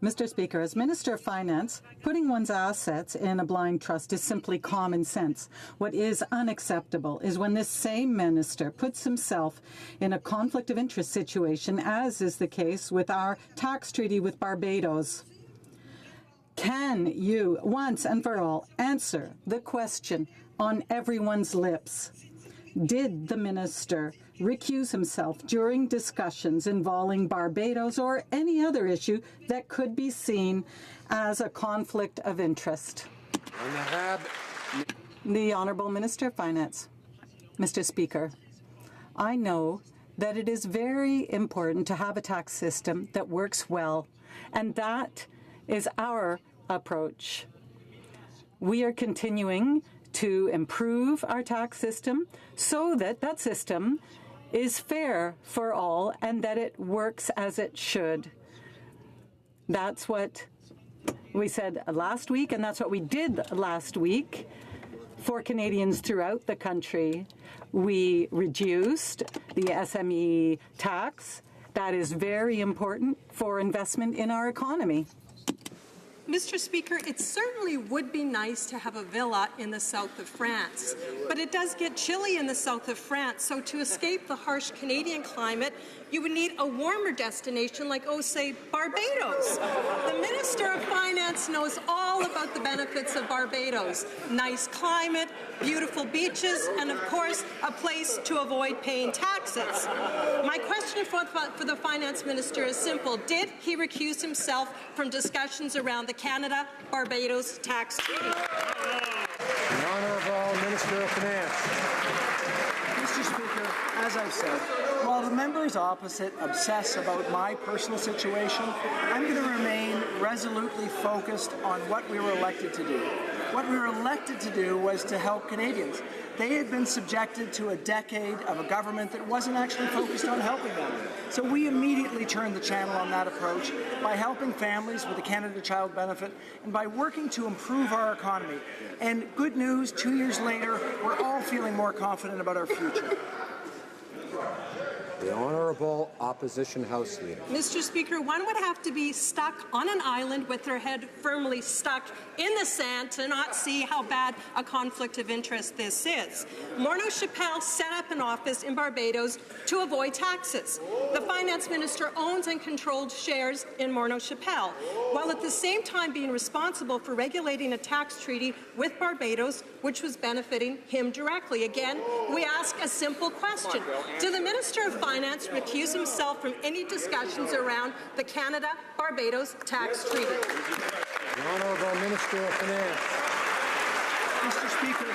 Mr. Speaker, as Minister of Finance, putting one's assets in a blind trust is simply common sense. What is unacceptable is when this same minister puts himself in a conflict of interest situation, as is the case with our tax treaty with Barbados. Can you, once and for all, answer the question on everyone's lips? Did the minister recuse himself during discussions involving Barbados or any other issue that could be seen as a conflict of interest? The Honourable Minister of Finance. Mr. Speaker, I know that it is very important to have a tax system that works well, and that is our approach. We are continuing to improve our tax system so that that system is fair for all and that it works as it should. That's what we said last week, and that's what we did last week for Canadians throughout the country. We reduced the SME tax. That is very important for investment in our economy. Mr. Speaker, it certainly would be nice to have a villa in the south of France, but it does get chilly in the south of France, so to escape the harsh Canadian climate, you would need a warmer destination like, oh, say, Barbados. The Minister of Finance knows all all about the benefits of Barbados. Nice climate, beautiful beaches, and of course, a place to avoid paying taxes. My question for the Finance Minister is simple. Did he recuse himself from discussions around the Canada-Barbados tax treaty? The Honourable Minister of Finance. Mr. Speaker, as I've said, while the members opposite obsess about my personal situation, I'm going to remain resolutely focused on what we were elected to do. What we were elected to do was to help Canadians. They had been subjected to a decade of a government that wasn't actually focused on helping them. So we immediately turned the channel on that approach by helping families with the Canada Child Benefit and by working to improve our economy. And good news, 2 years later, we're all feeling more confident about our future. The Honourable Opposition House Leader. Mr. Speaker, one would have to be stuck on an island with their head firmly stuck in the sand to not see how bad a conflict of interest this is. Morneau Chappelle set up an office in Barbados to avoid taxes. The Finance Minister owns and controls shares in Morneau Chappelle, while at the same time being responsible for regulating a tax treaty with Barbados, which was benefiting him directly. Again, we ask a simple question. Did the Minister of Finance recuse himself from any discussions around the Canada-Barbados tax treaty? The Honourable Minister of Finance. Mr. Speaker,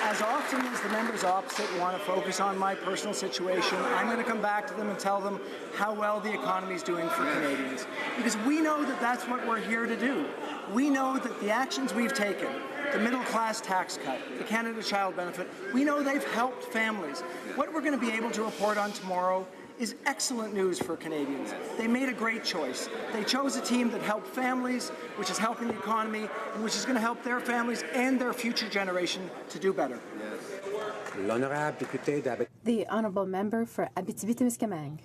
as often as the members opposite want to focus on my personal situation, I'm going to come back to them and tell them how well the economy is doing for Canadians. Because we know that that's what we're here to do. We know that the actions we've taken, the middle-class tax cut, the Canada Child Benefit, we know they've helped families. What we're going to be able to report on tomorrow is excellent news for Canadians. They made a great choice. They chose a team that helped families, which is helping the economy, and which is going to help their families and their future generation to do better. The Honourable Member for Abitibi-Témiscamingue.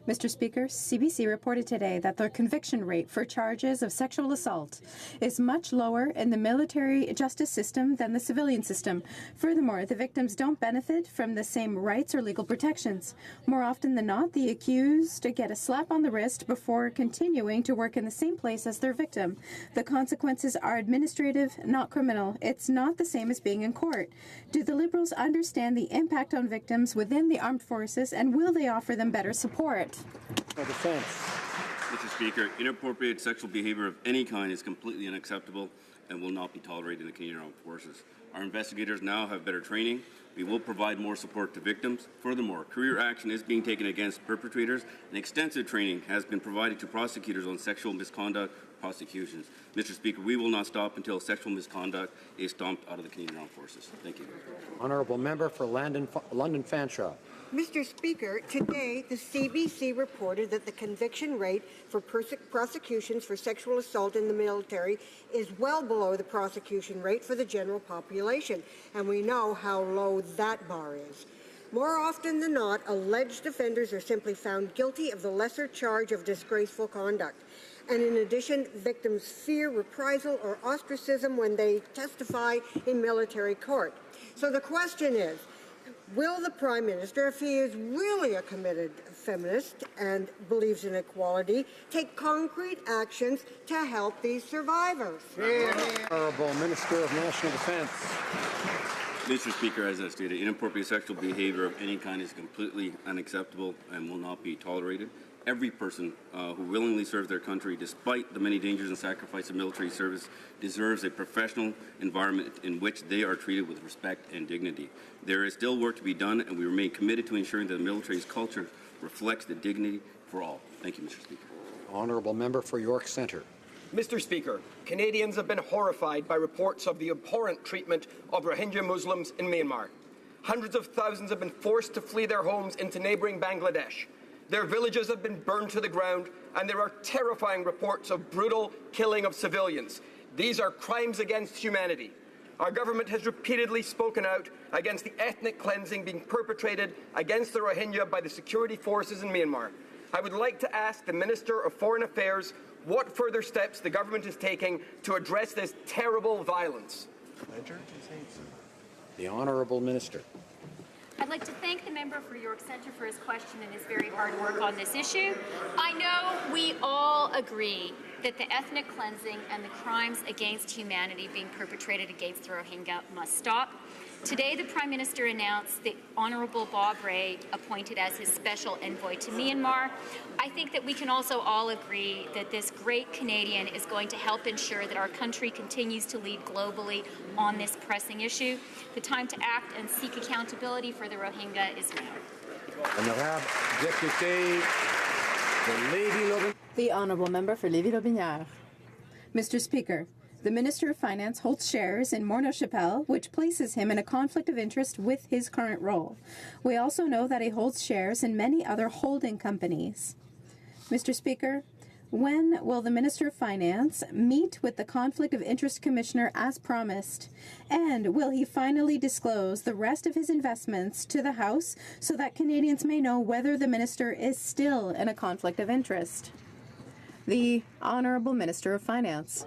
Mr. Speaker, CBC reported today that the conviction rate for charges of sexual assault is much lower in the military justice system than the civilian system. Furthermore, the victims don't benefit from the same rights or legal protections. More often than not, the accused get a slap on the wrist before continuing to work in the same place as their victim. The consequences are administrative, not criminal. It's not the same as being in court. Do the Liberals understand the impact on victims within the armed forces, and will they offer them better support? Mr. Speaker, inappropriate sexual behaviour of any kind is completely unacceptable and will not be tolerated in the Canadian Armed Forces. Our investigators now have better training. We will provide more support to victims. Furthermore, career action is being taken against perpetrators, and extensive training has been provided to prosecutors on sexual misconduct prosecutions. Mr. Speaker, we will not stop until sexual misconduct is stomped out of the Canadian Armed Forces. Thank you. Honourable Member for London Fanshawe. Mr. Speaker, today the CBC reported that the conviction rate for prosecutions for sexual assault in the military is well below the prosecution rate for the general population, and we know how low that bar is. More often than not, alleged offenders are simply found guilty of the lesser charge of disgraceful conduct. And in addition, victims fear reprisal or ostracism when they testify in military court. So the question is, will the Prime Minister, if he is really a committed feminist and believes in equality, take concrete actions to help these survivors? Honourable Minister of National Defence. Mr. Speaker, as I stated, inappropriate sexual behaviour of any kind is completely unacceptable and will not be tolerated. Every person who willingly serves their country, despite the many dangers and sacrifice of military service, deserves a professional environment in which they are treated with respect and dignity. There is still work to be done, and we remain committed to ensuring that the military's culture reflects the dignity for all. Thank you, Mr. Speaker. Honourable Member for York Centre. Mr. Speaker, Canadians have been horrified by reports of the abhorrent treatment of Rohingya Muslims in Myanmar. Hundreds of thousands have been forced to flee their homes into neighbouring Bangladesh. Their villages have been burned to the ground, and there are terrifying reports of brutal killing of civilians. These are crimes against humanity. Our government has repeatedly spoken out against the ethnic cleansing being perpetrated against the Rohingya by the security forces in Myanmar. I would like to ask the Minister of Foreign Affairs what further steps the government is taking to address this terrible violence. The Honourable Minister. I'd like to thank the member for York Centre for his question and his very hard work on this issue. I know we all agree that the ethnic cleansing and the crimes against humanity being perpetrated against the Rohingya must stop. Today, the Prime Minister announced the Honourable Bob Rae appointed as his special envoy to Myanmar. I think that we can also all agree that this great Canadian is going to help ensure that our country continues to lead globally on this pressing issue. The time to act and seek accountability for the Rohingya is now. Honorable Deputy Lévis-Lotbinière. The Honourable Member for Lévis-Lotbinière. Mr. Speaker, the Minister of Finance holds shares in Morneau Shepell, which places him in a conflict of interest with his current role. We also know that he holds shares in many other holding companies. Mr. Speaker, when will the Minister of Finance meet with the Conflict of Interest Commissioner as promised? And will he finally disclose the rest of his investments to the House so that Canadians may know whether the Minister is still in a conflict of interest? The Honourable Minister of Finance.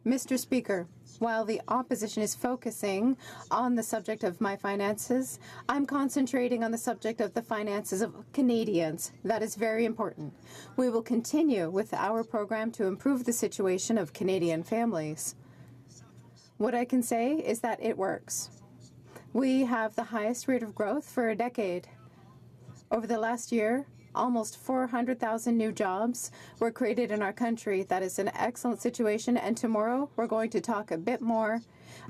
Mr. Speaker, while the opposition is focusing on the subject of my finances, I'm concentrating on the subject of the finances of Canadians. That is very important. We will continue with our program to improve the situation of Canadian families. What I can say is that it works. We have the highest rate of growth for a decade. Over the last year, almost 400,000 new jobs were created in our country. That is an excellent situation, and tomorrow we're going to talk a bit more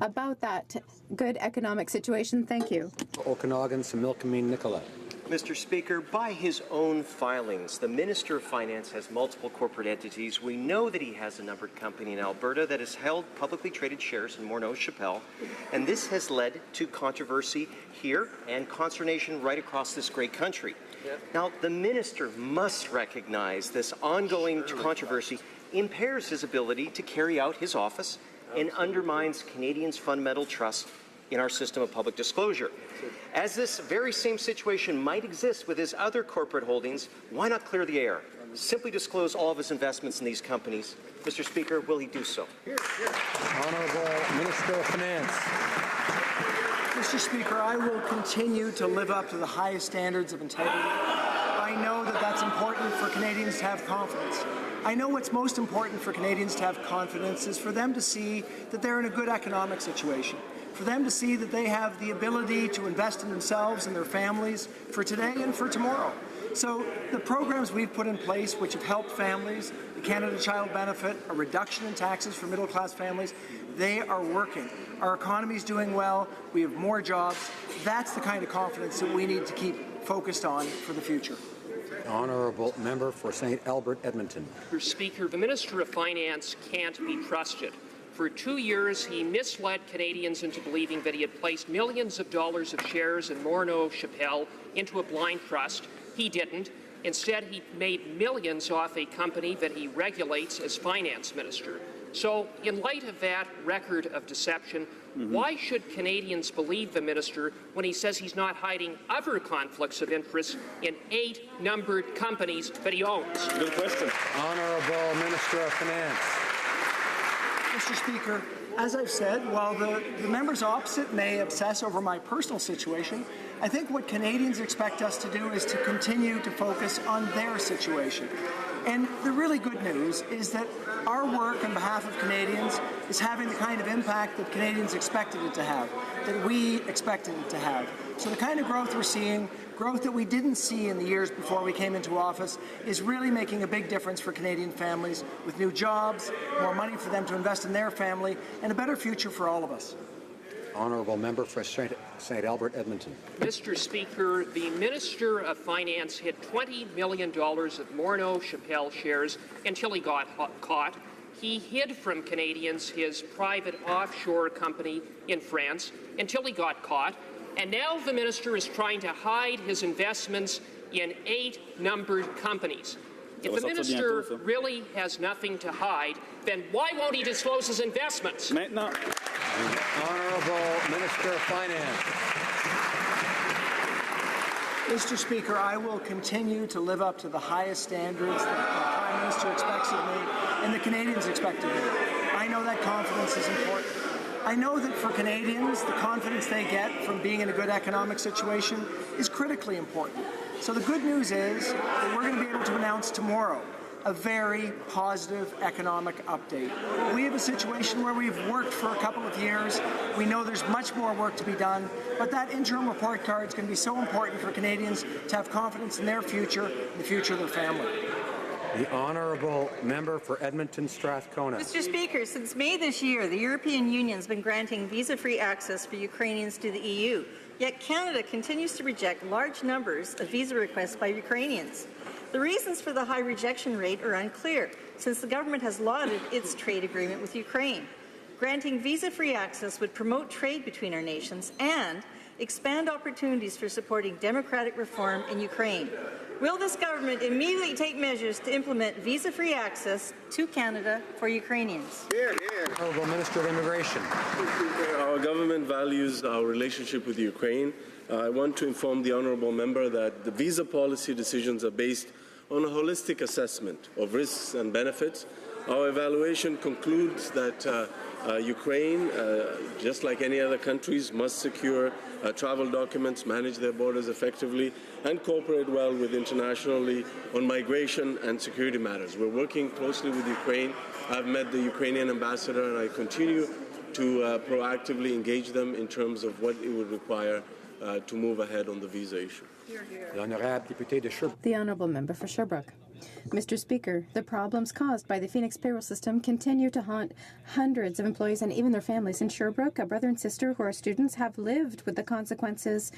about that good economic situation. Thank you. Okanagan, Similkameen, Nicolette. Mr. Speaker, by his own filings, the Minister of Finance has multiple corporate entities. We know that he has a numbered company in Alberta that has held publicly traded shares in Morneau Shepell, and this has led to controversy here and consternation right across this great country. Now, the minister must recognize this ongoing controversy impairs his ability to carry out his office and undermines Canadians' fundamental trust in our system of public disclosure. As this very same situation might exist with his other corporate holdings, why not clear the air? Simply disclose all of his investments in these companies. Mr. Speaker, will he do so? Honourable Minister of Finance. Mr. Speaker, I will continue to live up to the highest standards of integrity. I know that that's important for Canadians to have confidence. I know what's most important for Canadians to have confidence is for them to see that they're in a good economic situation, for them to see that they have the ability to invest in themselves and their families for today and for tomorrow. So the programs we've put in place, which have helped families, the Canada Child Benefit, a reduction in taxes for middle-class families, they are working. Our economy is doing well. We have more jobs. That's the kind of confidence that we need to keep focused on for the future. Honourable Member for St. Albert, Edmonton. Mr. Speaker, the Minister of Finance can't be trusted. For 2 years, he misled Canadians into believing that he had placed millions of dollars of shares in Morneau Shepell into a blind trust. He didn't. Instead, he made millions off a company that he regulates as finance minister. So, in light of that record of deception, why should Canadians believe the minister when he says he's not hiding other conflicts of interest in 8 numbered companies that he owns? Good question. Honourable Minister of Finance. Mr. Speaker, as I've said, while the members opposite may obsess over my personal situation, I think what Canadians expect us to do is to continue to focus on their situation. And the really good news is that our work on behalf of Canadians is having the kind of impact that Canadians expected it to have, that we expected it to have. So the kind of growth we're seeing, growth that we didn't see in the years before we came into office, is really making a big difference for Canadian families with new jobs, more money for them to invest in their family, and a better future for all of us. Honourable Member for St. Albert, Edmonton. Mr. Speaker, the Minister of Finance hid $20 million of Morneau Shepell shares until he got caught. He hid from Canadians his private offshore company in France until he got caught. And now the minister is trying to hide his investments in 8 numbered companies. If the minister really has nothing to hide, then why won't he disclose his investments? Maintenant. Honourable Minister of Finance. Mr. Speaker, I will continue to live up to the highest standards that the Prime Minister expects of me and the Canadians expect of me. I know that confidence is important. I know that for Canadians, the confidence they get from being in a good economic situation is critically important. So the good news is that we're going to be able to announce tomorrow a very positive economic update. We have a situation where we've worked for a couple of years. We know there's much more work to be done, but that interim report card is going to be so important for Canadians to have confidence in their future and the future of their family. The honourable member for Edmonton Strathcona. Mr. Speaker, since May this year, the European Union has been granting visa-free access for Ukrainians to the EU, yet Canada continues to reject large numbers of visa requests by Ukrainians. The reasons for the high rejection rate are unclear, since the government has lauded its trade agreement with Ukraine. Granting visa-free access would promote trade between our nations and expand opportunities for supporting democratic reform in Ukraine. Will this government immediately take measures to implement visa-free access to Canada for Ukrainians? Honourable Minister of Immigration. Our government values our relationship with Ukraine. I want to inform the honourable member that the visa policy decisions are based on a holistic assessment of risks and benefits. Our evaluation concludes that Ukraine, just like any other countries, must secure travel documents, manage their borders effectively, and cooperate well with internationally on migration and security matters. We're working closely with Ukraine. I've met the Ukrainian ambassador, and I continue to proactively engage them in terms of what it would require to move ahead on the visa issue. The honourable member for Sherbrooke. Mr. Speaker, the problems caused by the Phoenix payroll system continue to haunt hundreds of employees and even their families. In Sherbrooke, a brother and sister who are students have lived with the consequences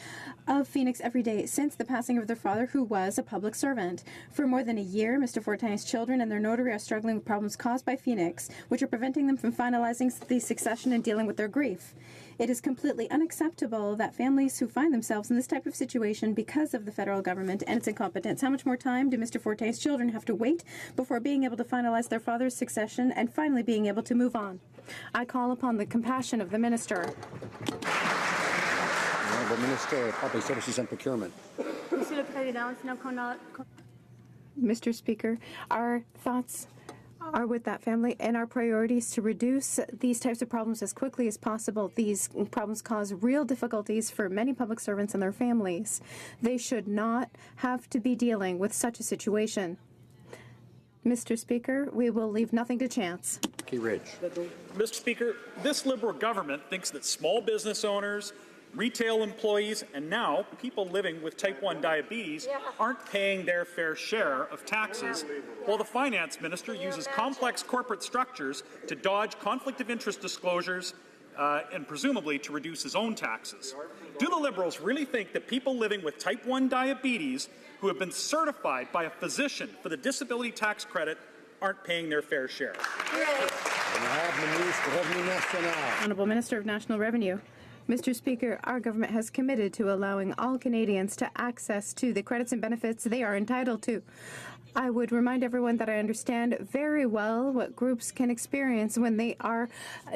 of Phoenix every day since the passing of their father, who was a public servant. For more than a year, Mr. Fortin's children and their notary are struggling with problems caused by Phoenix, which are preventing them from finalizing the succession and dealing with their grief. It is completely unacceptable that families who find themselves in this type of situation because of the federal government and its incompetence. How much more time do Mr. Fortin's children have to wait before being able to finalize their father's succession and finally being able to move on? I call upon the compassion of the minister. Honourable Minister of Public Services and Procurement. Mr. Speaker, our thoughts are with that family and our priorities to reduce these types of problems as quickly as possible. These problems cause real difficulties for many public servants and their families. They should not have to be dealing with such a situation. Mr. Speaker, we will leave nothing to chance. Key Ridge. Mr. Speaker, this Liberal government thinks that small business owners, retail employees, and now people living with type 1 diabetes aren't paying their fair share of taxes, while the finance minister uses complex corporate structures to dodge conflict of interest disclosures and presumably to reduce his own taxes. Do the Liberals really think that people living with type 1 diabetes who have been certified by a physician for the disability tax credit aren't paying their fair share? Honourable Minister of National Revenue. Mr. Speaker, our government has committed to allowing all Canadians to access to the credits and benefits they are entitled to. I would remind everyone that I understand very well what groups can experience when they are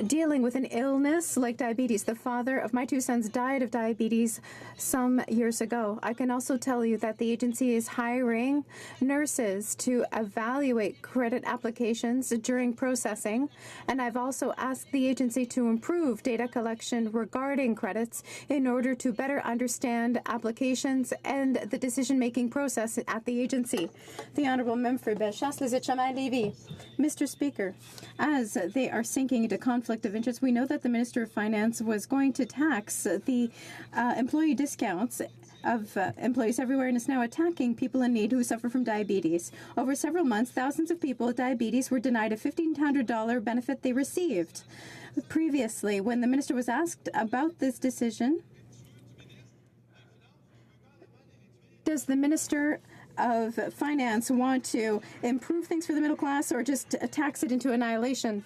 dealing with an illness like diabetes. The father of my two sons died of diabetes some years ago. I can also tell you that the agency is hiring nurses to evaluate credit applications during processing, and I've also asked the agency to improve data collection regarding credits in order to better understand applications and the decision-making process at the agency. The Honourable Member for Bellechasse, Les Etchemins-Lévis. Mr. Speaker, as they are sinking into conflict of interest, we know that the Minister of Finance was going to tax the employee discounts of employees everywhere, and is now attacking people in need who suffer from diabetes. Over several months, thousands of people with diabetes were denied a $1,500 benefit they received. Previously, when the minister was asked about this decision, does the Minister of Finance want to improve things for the middle class or just tax it into annihilation?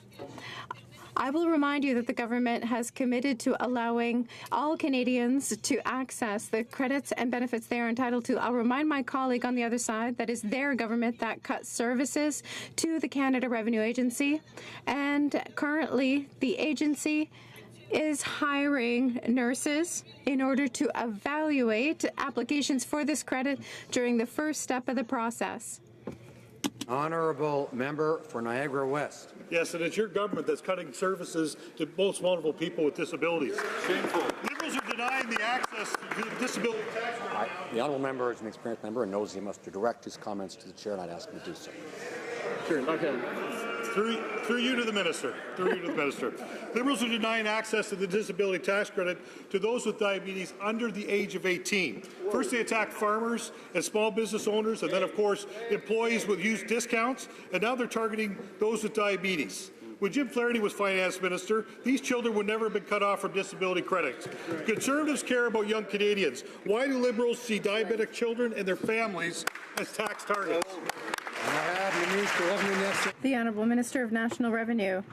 I will remind you that the government has committed to allowing all Canadians to access the credits and benefits they are entitled to. I'll remind my colleague on the other side that is their government that cut services to the Canada Revenue Agency, and currently the agency is hiring nurses in order to evaluate applications for this credit during the first step of the process. Honourable Member for Niagara West. Yes, and it's your government that's cutting services to most vulnerable people with disabilities. Shameful. Liberals are denying the access to disability tax credit. The honourable member is an experienced member and knows he must direct his comments to the chair, and I'd ask him to do so. Sure, okay. Through you to the minister. Liberals are denying access to the disability tax credit to those with diabetes under the age of 18. First, they attack farmers and small business owners, and then, of course, employees with youth discounts, and now they're targeting those with diabetes. When Jim Flaherty was finance minister, these children would never have been cut off from disability credits. Conservatives care about young Canadians. Why do Liberals see diabetic children and their families as tax targets? The Honourable Minister of National Revenue.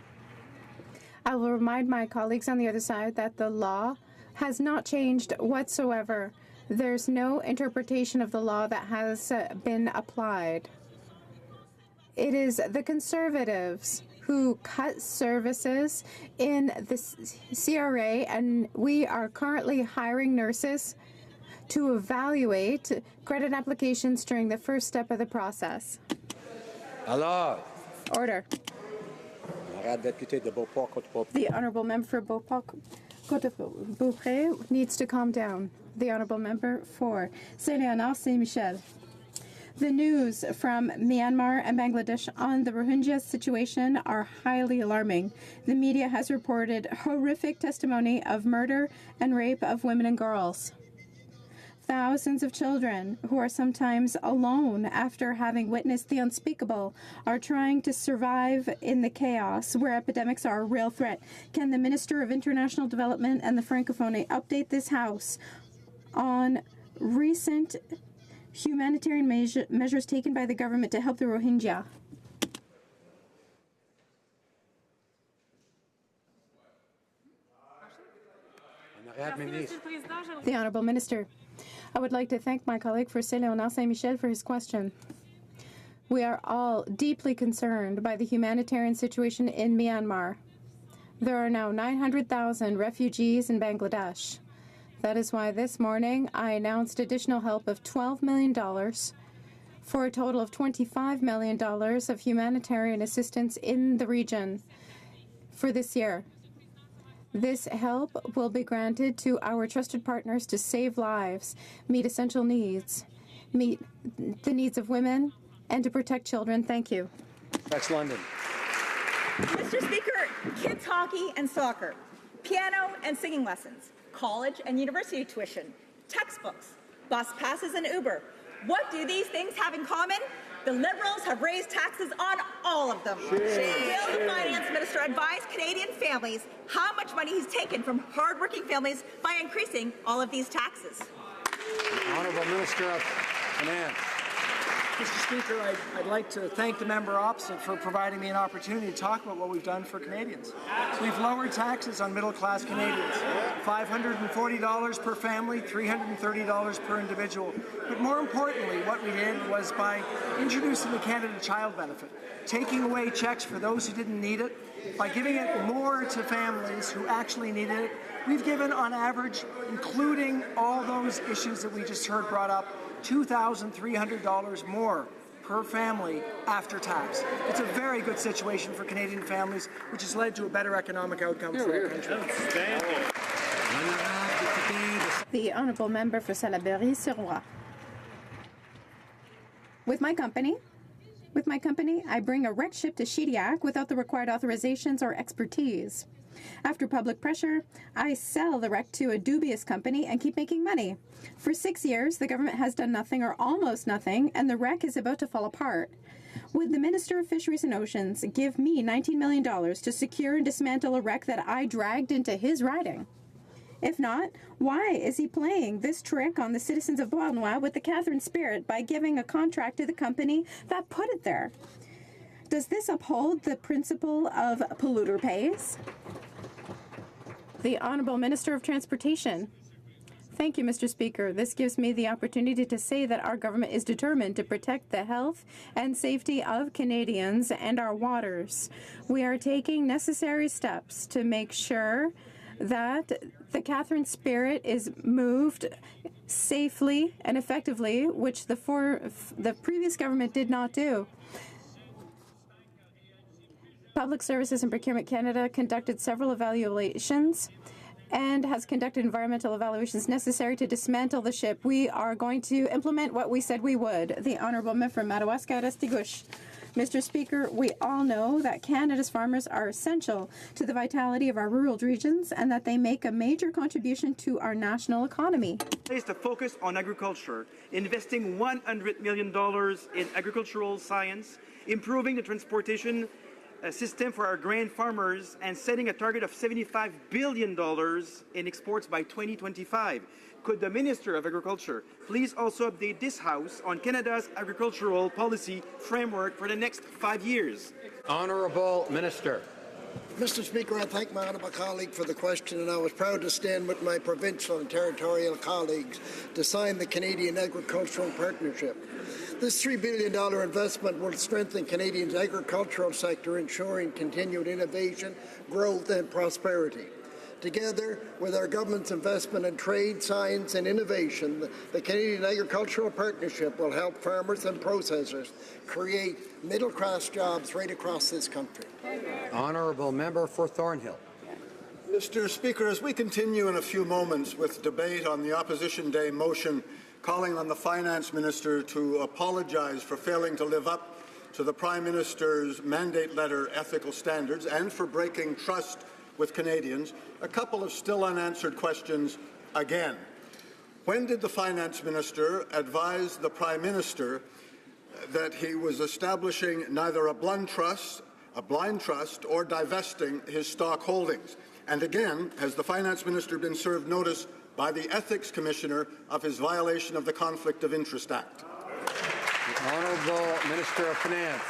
I will remind my colleagues on the other side that the law has not changed whatsoever. There's no interpretation of the law that has been applied. It is the Conservatives who cut services in the CRA, and we are currently hiring nurses to evaluate credit applications during the first step of the process. Order. The Honourable Member for Beauport needs to calm down. The Honourable Member for Saint-Léonard Saint-Michel. The news from Myanmar and Bangladesh on the Rohingya situation are highly alarming. The media has reported horrific testimony of murder and rape of women and girls. Thousands of children who are sometimes alone after having witnessed the unspeakable are trying to survive in the chaos where epidemics are a real threat. Can the Minister of International Development and the Francophonie update this House on recent humanitarian measures taken by the government to help the Rohingya? The Honourable Minister. I would like to thank my colleague for Saint-Léonard Saint-Michel for his question. We are all deeply concerned by the humanitarian situation in Myanmar. There are now 900,000 refugees in Bangladesh. That is why this morning I announced additional help of $12 million for a total of $25 million of humanitarian assistance in the region for this year. This help will be granted to our trusted partners to save lives, meet essential needs, meet the needs of women, and to protect children. Thank you. That's London. Mr. Speaker, kids hockey and soccer, piano and singing lessons, college and university tuition, textbooks, bus passes and Uber. What do these things have in common? The Liberals have raised taxes on all of them. Will the Finance Minister advise Canadian families how much money he's taken from hardworking families by increasing all of these taxes? The Honourable Minister of Finance. Mr. Speaker, I'd like to thank the member opposite for providing me an opportunity to talk about what we've done for Canadians. We've lowered taxes on middle-class Canadians, $540 per family, $330 per individual. But more importantly, what we did was by introducing the Canada Child Benefit, taking away checks for those who didn't need it, by giving it more to families who actually needed it. We've given, on average, including all those issues that we just heard brought up, $2,300 more per family after tax. It's a very good situation for Canadian families, which has led to a better economic outcome for our country. The Honourable Member for Salaberry-Sur-Roi. With my company, I bring a wrecked ship to Shediac without the required authorizations or expertise. After public pressure, I sell the wreck to a dubious company and keep making money. For 6 years, the government has done nothing or almost nothing, and the wreck is about to fall apart. Would the Minister of Fisheries and Oceans give me $19 million to secure and dismantle a wreck that I dragged into his riding? If not, why is he playing this trick on the citizens of Beauharnois with the Catherine spirit by giving a contract to the company that put it there? Does this uphold the principle of polluter pays? The Honourable Minister of Transportation. Thank you, Mr. Speaker. This gives me the opportunity to say that our government is determined to protect the health and safety of Canadians and our waters. We are taking necessary steps to make sure that the Catherine spirit is moved safely and effectively, which the previous government did not do. Public Services and Procurement Canada conducted several evaluations and has conducted environmental evaluations necessary to dismantle the ship. We are going to implement what we said we would. The Honourable Member for Madawaska-Restigouche. Mr. Speaker, we all know that Canada's farmers are essential to the vitality of our rural regions and that they make a major contribution to our national economy. Is to focus on agriculture, investing $100 million in agricultural science, improving the transportation system for our grain farmers, and setting a target of $75 billion in exports by 2025. Could the Minister of Agriculture please also update this House on Canada's agricultural policy framework for the next 5 years? Honourable Minister. Mr. Speaker, I thank my honourable colleague for the question, and I was proud to stand with my provincial and territorial colleagues to sign the Canadian Agricultural Partnership. This $3 billion investment will strengthen Canadians' agricultural sector, ensuring continued innovation, growth and prosperity. Together with our government's investment in trade, science and innovation, the Canadian Agricultural Partnership will help farmers and processors create middle-class jobs right across this country. Honourable Member for Thornhill. Mr. Speaker, as we continue in a few moments with debate on the Opposition Day motion calling on the Finance Minister to apologize for failing to live up to the Prime Minister's mandate letter ethical standards and for breaking trust with Canadians, a couple of still unanswered questions again. When did the Finance Minister advise the Prime Minister that he was establishing neither a blind trust, or divesting his stock holdings? And again, has the Finance Minister been served notice by the Ethics Commissioner of his violation of the Conflict of Interest Act? The Honourable Minister of Finance.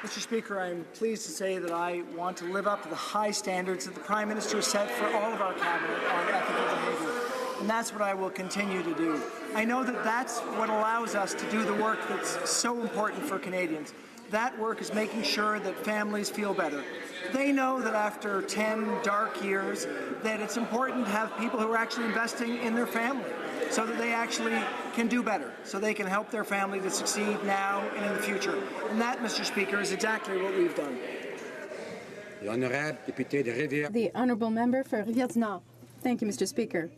Mr. Speaker, I am pleased to say that I want to live up to the high standards that the Prime Minister set for all of our Cabinet on ethical behaviour, and that's what I will continue to do. I know that that's what allows us to do the work that's so important for Canadians. That work is making sure that families feel better. They know that after 10 dark years that it's important to have people who are actually investing in their family so that they actually can do better, so they can help their family to succeed now and in the future. And that, Mr. Speaker, is exactly what we've done. The Honourable Member for Rivière-du-Nord. Thank you, Mr. Speaker.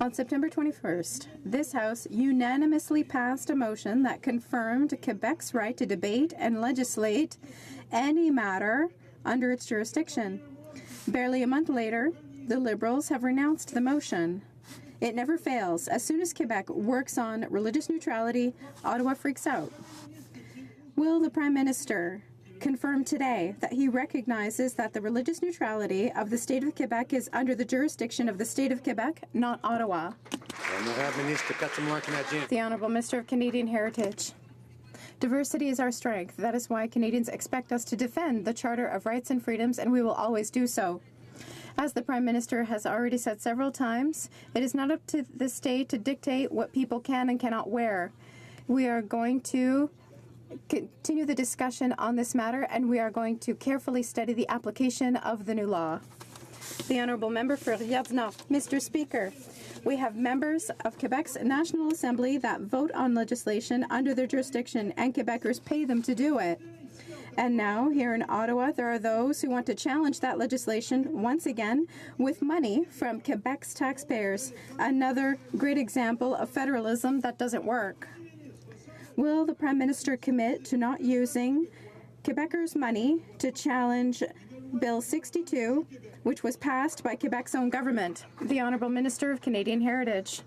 On September 21st, this House unanimously passed a motion that confirmed Quebec's right to debate and legislate any matter under its jurisdiction. Barely a month later, the Liberals have renounced the motion. It never fails. As soon as Quebec works on religious neutrality, Ottawa freaks out. Will the Prime Minister confirm today that he recognizes that the religious neutrality of the State of Quebec is under the jurisdiction of the State of Quebec, not Ottawa? The Honourable Minister of Canadian Heritage. Diversity is our strength. That is why Canadians expect us to defend the Charter of Rights and Freedoms, and we will always do so. As the Prime Minister has already said several times, it is not up to the state to dictate what people can and cannot wear. We are going to continue the discussion on this matter, and we are going to carefully study the application of the new law. The Honourable Member for Rivière-du-Nord. Mr. Speaker, we have members of Quebec's National Assembly that vote on legislation under their jurisdiction, and Quebecers pay them to do it. And now, here in Ottawa, there are those who want to challenge that legislation once again with money from Quebec's taxpayers. Another great example of federalism that doesn't work. Will the Prime Minister commit to not using Quebecers' money to challenge Bill 62, which was passed by Quebec's own government? The Honourable Minister of Canadian Heritage.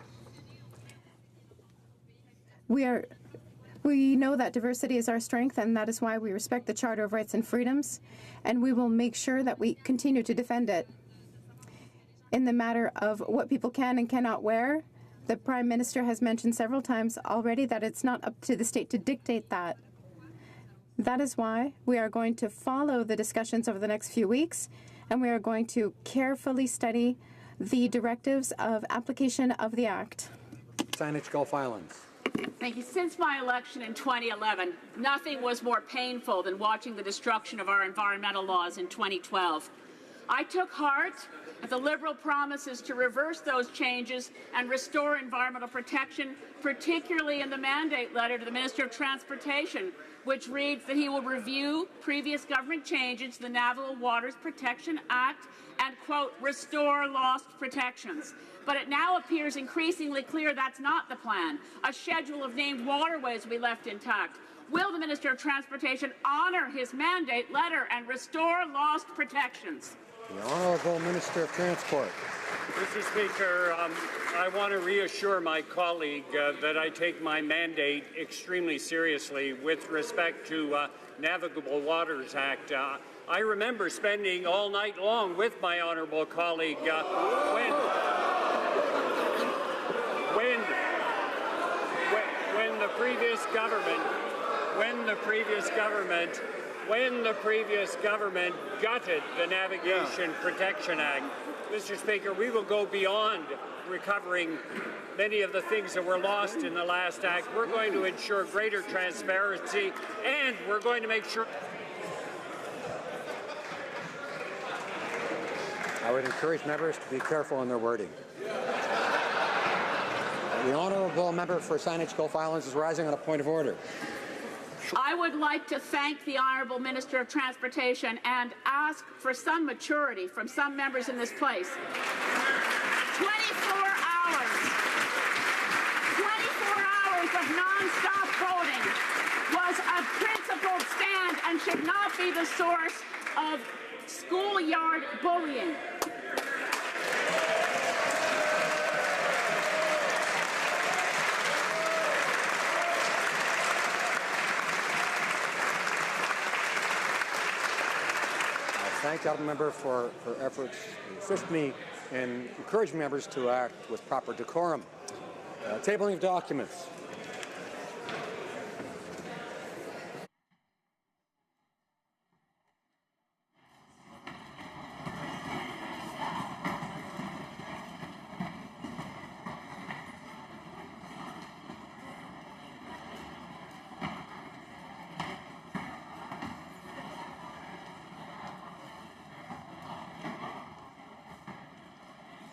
We know that diversity is our strength, and that is why we respect the Charter of Rights and Freedoms, and we will make sure that we continue to defend it. In the matter of what people can and cannot wear, the Prime Minister has mentioned several times already that it's not up to the state to dictate that. That is why we are going to follow the discussions over the next few weeks, and we are going to carefully study the directives of application of the Act. Saanich Gulf Islands. Thank you. Since my election in 2011, nothing was more painful than watching the destruction of our environmental laws in 2012. I took heart at the Liberal promises to reverse those changes and restore environmental protection, particularly in the mandate letter to the Minister of Transportation, which reads that he will review previous government changes to the Navigable Waters Protection Act and, quote, restore lost protections. But it now appears increasingly clear that's not the plan. A schedule of named waterways will be left intact. Will the Minister of Transportation honour his mandate letter and restore lost protections? The Honourable Minister of Transport. Mr. Speaker, I want to reassure my colleague that I take my mandate extremely seriously with respect to Navigable Waters Act. I remember spending all night long with my honourable colleague when the previous government gutted the Navigation Protection Act. Mr. Speaker, we will go beyond recovering many of the things that were lost in the last act. We're going to ensure greater transparency, and we're going to make sure. I would encourage members to be careful in their wording. The Honourable Member for Saanich Gulf Islands is rising on a point of order. I would like to thank the Honourable Minister of Transportation and ask for some maturity from some members in this place. 24 hours of non-stop voting was a principled stand and should not be the source of schoolyard bullying. Thank the member for her efforts to assist me in encouraging members to act with proper decorum. Tabling of documents.